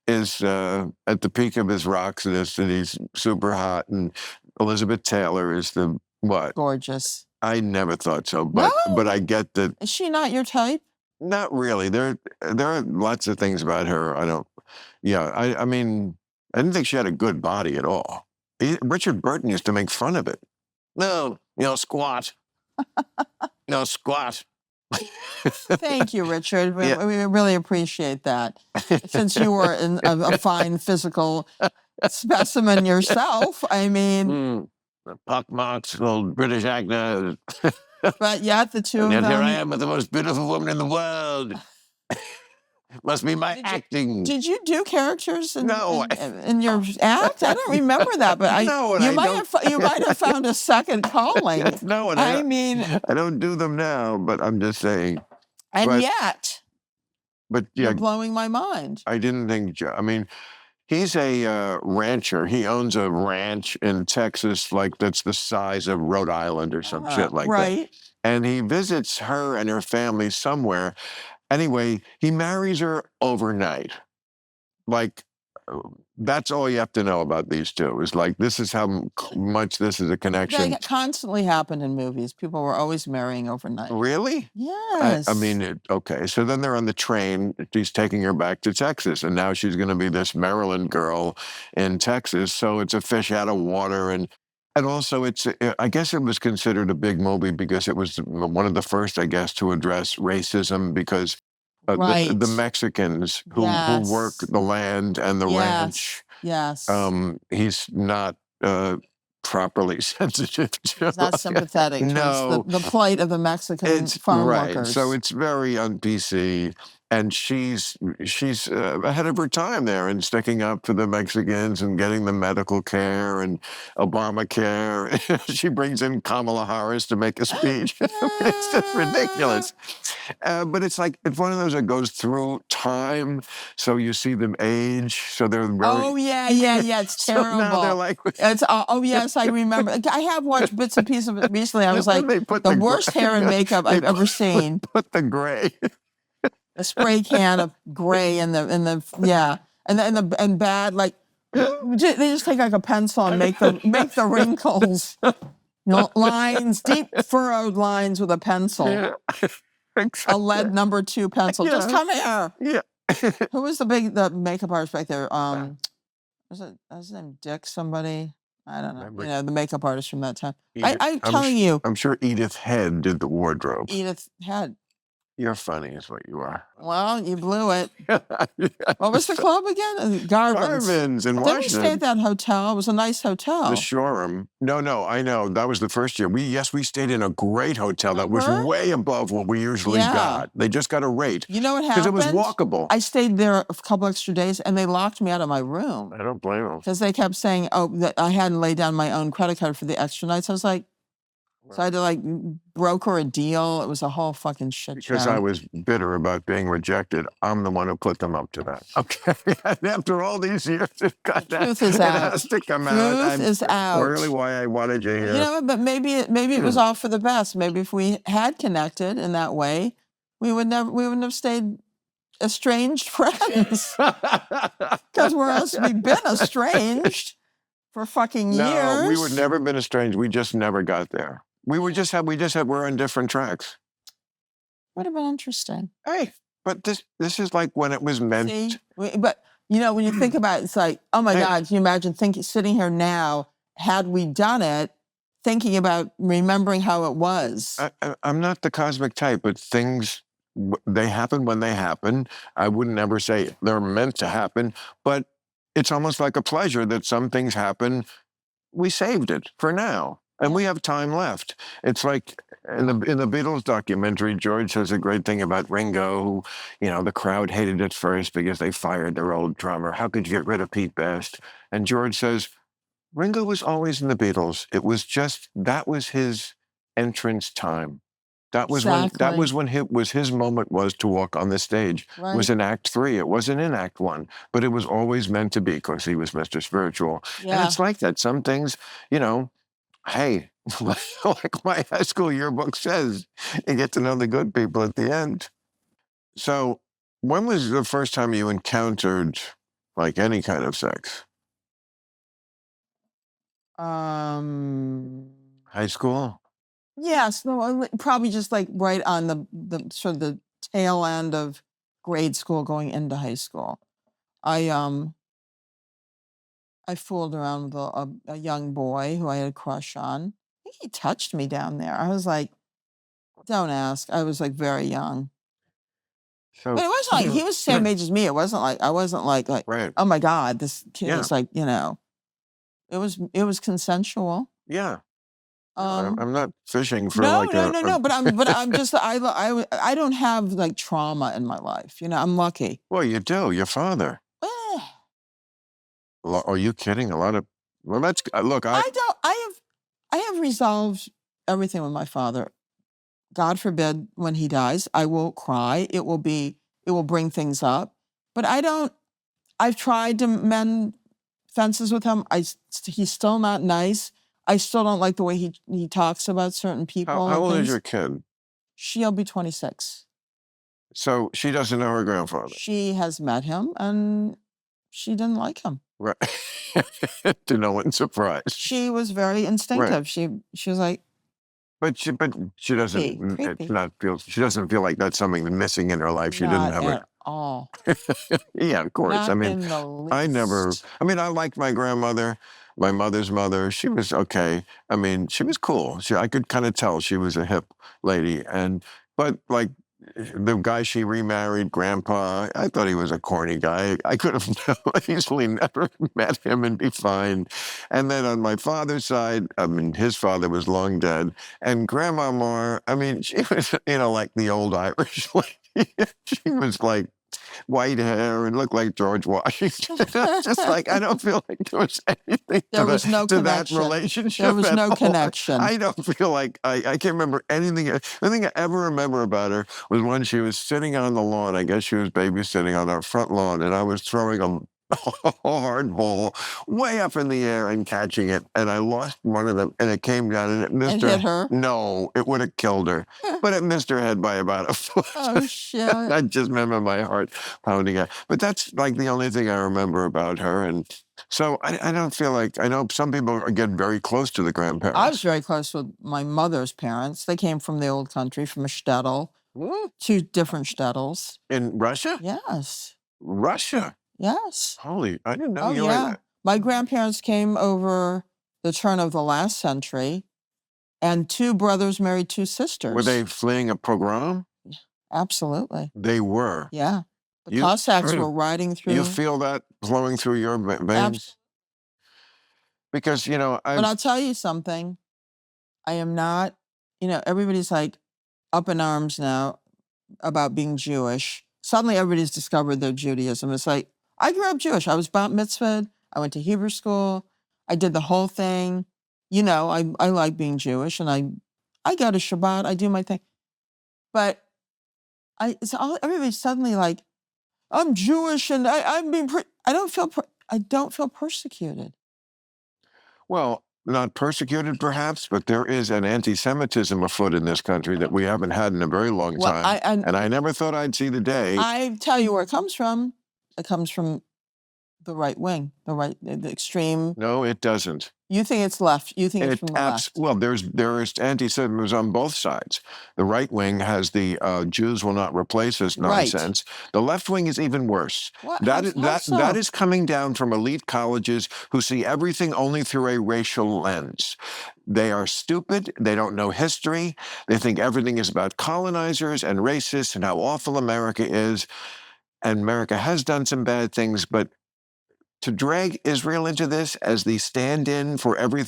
is at the peak of his rockness, and he's super hot, and Elizabeth Taylor is the what? Gorgeous. I never thought so, but I get that. Is she not your type? Not really. There are lots of things about her. I don't. Yeah, I mean, I didn't think she had a good body at all. Richard Burton used to make fun of it. No, squat. No, squat. Thank you, Richard. We Yeah. really appreciate that. Since you were a fine physical specimen yourself, I mean. Pockmarked old British actor. But yet the two of And them. here I am with the most beautiful woman in the world. Must be my acting. Did you do characters in No. in your act? I don't remember that, but No, and you I might have found a second calling. No, and I mean, I don't do them now, but I'm just saying. and yet, But yeah, you're blowing my mind. I didn't think. I mean, he's a rancher. He owns a ranch in Texas, like that's the size of Rhode Island or some shit like that. Right. And he visits her and her family somewhere. Anyway, he marries her overnight. Like, that's all you have to know about these two. Is like, this is how much this is a connection. That constantly happened in movies. People were always marrying overnight. Really? Yes. I mean, okay. So then they're on the train. He's taking her back to Texas, and now she's going to be this Maryland girl in Texas. So it's a fish out of water, and also I guess it was considered a big movie because it was one of the first, I guess, to address racism because Right. the Mexicans who work the land and the ranch. Yes. He's not properly sensitive to. It's not sympathetic. No. The plight of the Mexican farm workers. So it's very un-PC. And she's ahead of her time there and sticking up for the Mexicans and getting the medical care and Obamacare. She brings in Kamala Harris to make a speech. It's just ridiculous. But it's like, it's one of those that goes through time. So you see them age. So they're very... Oh, yeah. It's terrible. So now they're like... It's, yes, I remember. I have watched bits and pieces of it recently. I was like, the worst hair and makeup I've ever seen. Put the gray... A spray can of gray and bad, like they just take like a pencil and make the wrinkles, lines, deep furrowed lines with a pencil. Yeah. A lead number 2 pencil. Yeah. Just come here. Yeah. Who was the makeup artist back there? Was his name Dick somebody? I don't know. The makeup artist from that time. I'm telling you. I'm sure Edith Head did the wardrobe. Edith Head. You're funny is what you are. Well, you blew it. What was the club again? Garvin's in Washington. Then we stayed at that hotel. It was a nice hotel. The Shoreham. No, I know. That was the first year. We stayed in a great hotel that was way above what we usually got. They just got a rate. You know what happened? Because it was walkable. I stayed there a couple extra days, and they locked me out of my room. I don't blame them. Because they kept saying, that I hadn't laid down my own credit card for the extra nights. I was like, so I had to broker a deal. It was a whole fucking shit show. Because I was bitter about being rejected. I'm the one who put them up to that. Okay. And after all these years, it truth is out. It has to come out. Truth is out. Really why I wanted you here. But maybe it was all for the best. Maybe if we had connected in that way, we wouldn't have stayed estranged friends. Because where else have we been estranged for fucking years? No, we would never been estranged. We just never got there. We're on different tracks. Would have been interesting. Hey, but this is like when it was meant. See? But when you think about it, it's like, oh my God, can you imagine sitting here now, had we done it, thinking about remembering how it was? I'm not the cosmic type, but things, they happen when they happen. I wouldn't ever say they're meant to happen, but it's almost like a pleasure that some things happen. We saved it for now. And we have time left. It's like in the Beatles documentary, George says a great thing about Ringo, who, the crowd hated at first because they fired their old drummer. How could you get rid of Pete Best? And George says, Ringo was always in the Beatles. It was just, that was his entrance time. That was when his moment was to walk on the stage. Right. It was in Act 3. It wasn't in Act 1. But it was always meant to be because he was Mr. Spiritual. Yeah. And it's like that. Some things, hey, Like my high school yearbook says, you get to know the good people at the end. So, when was the first time you encountered like any kind of sex? High school? Yes, no, probably just like right on the sort of the tail end of grade school going into high school. I fooled around with a young boy who I had a crush on. I think he touched me down there. I was like, don't ask. I was like very young. So, But it wasn't like he was the same age as me. It wasn't like I wasn't like right. oh my God, this kid Yeah. is like, it was consensual. Yeah. I'm not fishing for No, like no. But I'm just I don't have like trauma in my life. I'm lucky. Well, you do. Your father. Eh, Are you kidding? A lot of. Well, that's look. I don't. I have resolved everything with my father. God forbid when he dies, I will cry. It will bring things up. But I don't. I've tried to mend fences with him. He's still not nice. I still don't like the way he talks about certain people. How old is your kid? She'll be 26. So she doesn't know her grandfather. She has met him and she didn't like him. Right. To no one's surprise. She was very instinctive. Right. She was like, But she doesn't. Creepy. She doesn't feel like that's something missing in her life. She didn't have at all. Yeah, of course. Not I mean, in the least. I liked my grandmother, my mother's mother. She was okay. I mean, she was cool. I could kind of tell she was a hip lady. But like the guy she remarried, Grandpa, I thought he was a corny guy. I could have easily never met him and be fine. And then on my father's side, I mean, his father was long dead. And Grandma Maher, I mean, she was, like the old Irish lady. She was like white hair and looked like George Washington. Just like, I don't feel like there was anything to that relationship. There was no all. connection. I don't feel like, I can't remember anything. The thing I ever remember about her was when she was sitting on the lawn. I guess she was babysitting on our front lawn, and I was throwing a hard ball way up in the air and catching it, and I lost one of them, and it came down and it missed her. Hit her? No, it would have killed her, but it missed her head by about a foot. Oh, shit. I just remember my heart pounding out. But that's like the only thing I remember about her, and so I don't feel like, I know some people get very close to the grandparents. I was very close with my mother's parents. They came from the old country, from a shtetl. Two different shtetls. In Russia? Yes. Russia? Yes. Holy, I didn't know you yeah. were. My grandparents came over the turn of the last century, and two brothers married two sisters. Were they fleeing a pogrom? Absolutely. They were. Yeah. The Cossacks were riding through. You feel that flowing through your veins? Because, But I'll tell you something. I am not, everybody's like up in arms now about being Jewish. Suddenly everybody's discovered their Judaism. It's like, I grew up Jewish. I was bat mitzvahed. I went to Hebrew school. I did the whole thing. I like being Jewish, and I go to Shabbat. I do my thing. But everybody's suddenly like, I'm Jewish, and I don't feel persecuted. Well, not persecuted perhaps, but there is an anti-Semitism afoot in this country that we haven't had in a very long time. And I never thought I'd see the day. I tell you where it comes from. It comes from the right wing, the extreme. No, it doesn't. You think it's left. You think it's from the left. Well, there is anti-Semitism on both sides. The right wing has the Jews will not replace us nonsense. Right. The left wing is even worse. What? That is coming down from elite colleges who see everything only through a racial lens. They are stupid. They don't know history. They think everything is about colonizers and racists and how awful America is. And America has done some bad things, but to drag Israel into this as the stand-in for every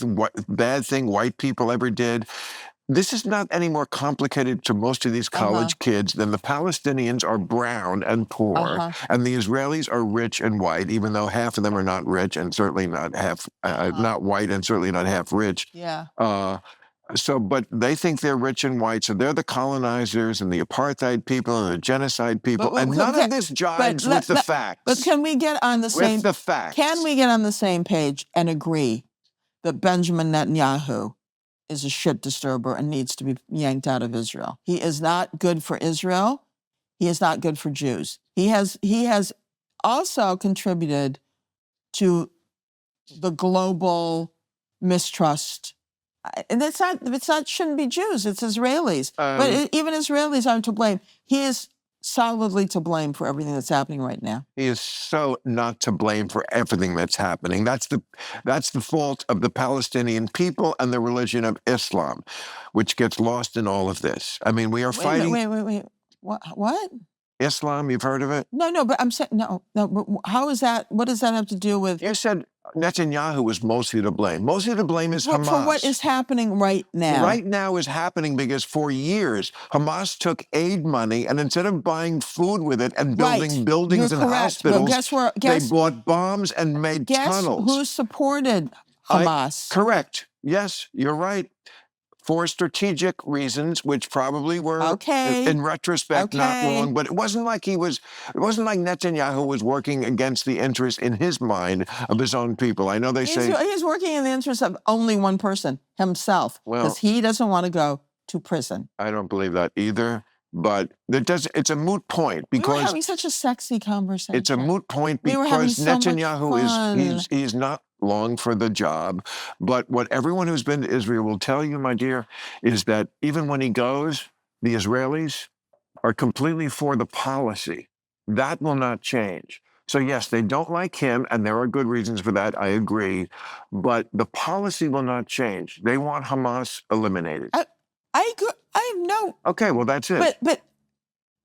bad thing white people ever did, this is not any more complicated to most of these college kids than the Palestinians are brown and poor, and the Israelis are rich and white, even though half of them are not rich and certainly not half, not white and certainly not half rich. Yeah. But they think they're rich and white, so they're the colonizers and the apartheid people and the genocide people, and none of this jives with the facts. But can we get on the same? With the facts. Can we get on the same page and agree that Benjamin Netanyahu is a shit disturber and needs to be yanked out of Israel. He is not good for Israel. He is not good for Jews. He has also contributed to the global mistrust. And it's not shouldn't be Jews, it's Israelis. But even Israelis aren't to blame. He is solidly to blame for everything that's happening right now. He is so not to blame for everything that's happening. That's the fault of the Palestinian people and the religion of Islam, which gets lost in all of this. I mean, we are fighting. Wait. What? Islam, you've heard of it? No, but I'm saying, no, but how is that? What does that have to do with? You said Netanyahu was mostly to blame. Mostly to blame is Hamas. For what is happening right now? Right now is happening because for years, Hamas took aid money and instead of buying food with it and building buildings and hospitals, they bought bombs and made tunnels. Who supported Hamas? Correct. Yes, you're right. For strategic reasons, which probably were, in retrospect, not wrong. But it wasn't like Netanyahu was working against the interest in his mind of his own people. I know they say he's working in the interest of only one person, himself, because he doesn't want to go to prison. I don't believe that either. But it's a moot point because we were having such a sexy conversation. It's a moot point because Netanyahu he's not long for the job. But what everyone who's been to Israel will tell you, my dear, is that even when he goes, the Israelis are completely for the policy. That will not change. So yes, they don't like him, and there are good reasons for that, I agree. But the policy will not change. They want Hamas eliminated. I agree. I know. Okay, well, that's it. But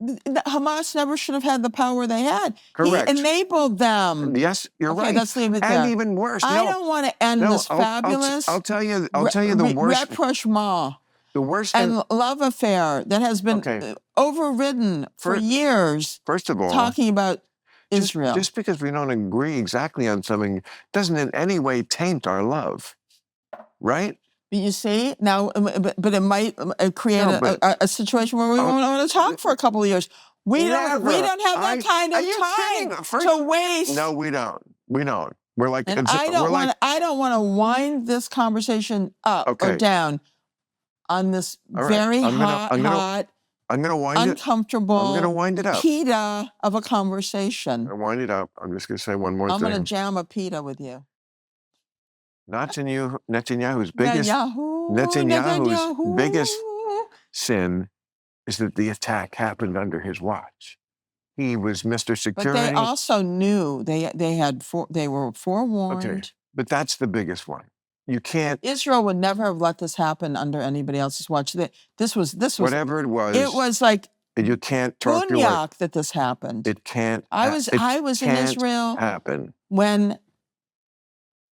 Hamas never should have had the power they had. Correct. He enabled them. Yes, you're right. Let's leave it there. And even worse. I don't want to end this fabulous. I'll tell you the worst. Rapprochement. The worst. And love affair that has been overridden for years. First of all, talking about Israel. Just because we don't agree exactly on something doesn't in any way taint our love, right? You see, now, but it might create a situation where we won't want to talk for a couple of years. We don't have that kind of time to waste. No, we don't. We don't. We're like, and I don't want to wind this conversation up or down on this very hot, I'm going to wind uncomfortable, I'm going to wind it up. Pita of a conversation. I'm going to wind it up. I'm just going to say one more thing. I'm going to jam a pita with you. Netanyahu's biggest sin is that the attack happened under his watch. He was Mr. Security. But they also knew they were forewarned. Okay, but that's the biggest one. You can't. Israel would never have let this happen under anybody else's watch. This was whatever it was. It was like you can't talk Bunyak that this happened. It can't. I was in Israel when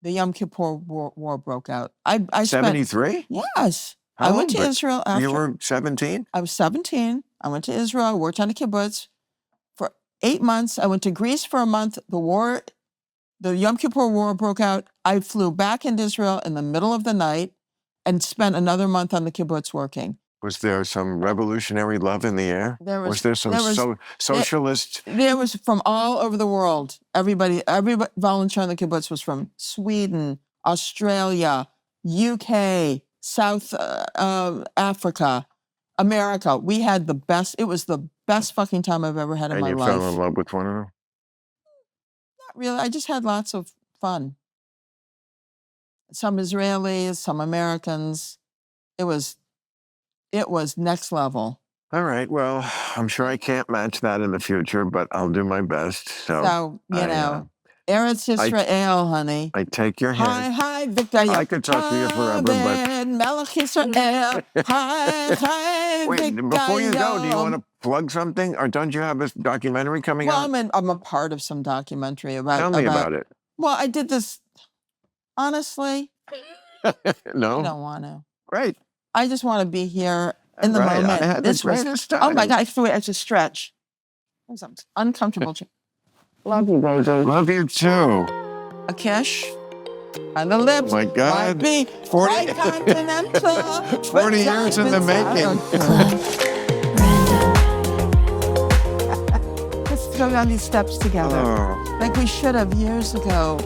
the Yom Kippur War broke out. I spent 73? Yes. I went to Israel after. You were 17? I was 17. I went to Israel. I worked on a kibbutz for 8 months. I went to Greece for a month. The Yom Kippur War broke out. I flew back into Israel in the middle of the night and spent another month on the kibbutz working. Was there some revolutionary love in the air? Was there some socialist? There was from all over the world. Every volunteer on the kibbutz was from Sweden, Australia, UK, South Africa, America. We had the best. It was the best fucking time I've ever had in my life. And you fell in love with one of them? Not really. I just had lots of fun. Some Israelis, some Americans. It was next level. All right. Well, I'm sure I can't match that in the future, but I'll do my best. So Eretz Yisrael, honey. I take your hand. Hi, Victor. I could talk to you forever, but Melech Yisrael. Hi, wait, Victor. Before you go, do you want to plug something, or don't you have a documentary coming out? Well, I'm a part of some documentary about. Tell me about it. Well, I did this. Honestly, no, I don't want to. Great. I just want to be here in the moment. I had the greatest time. Oh my God! I threw it as a stretch. It was uncomfortable. Love you, baby. Love you too. A kiss on the lips. My God. Might be 40 continental. 40 years in the making. Let's go down these steps together, like we should have years ago.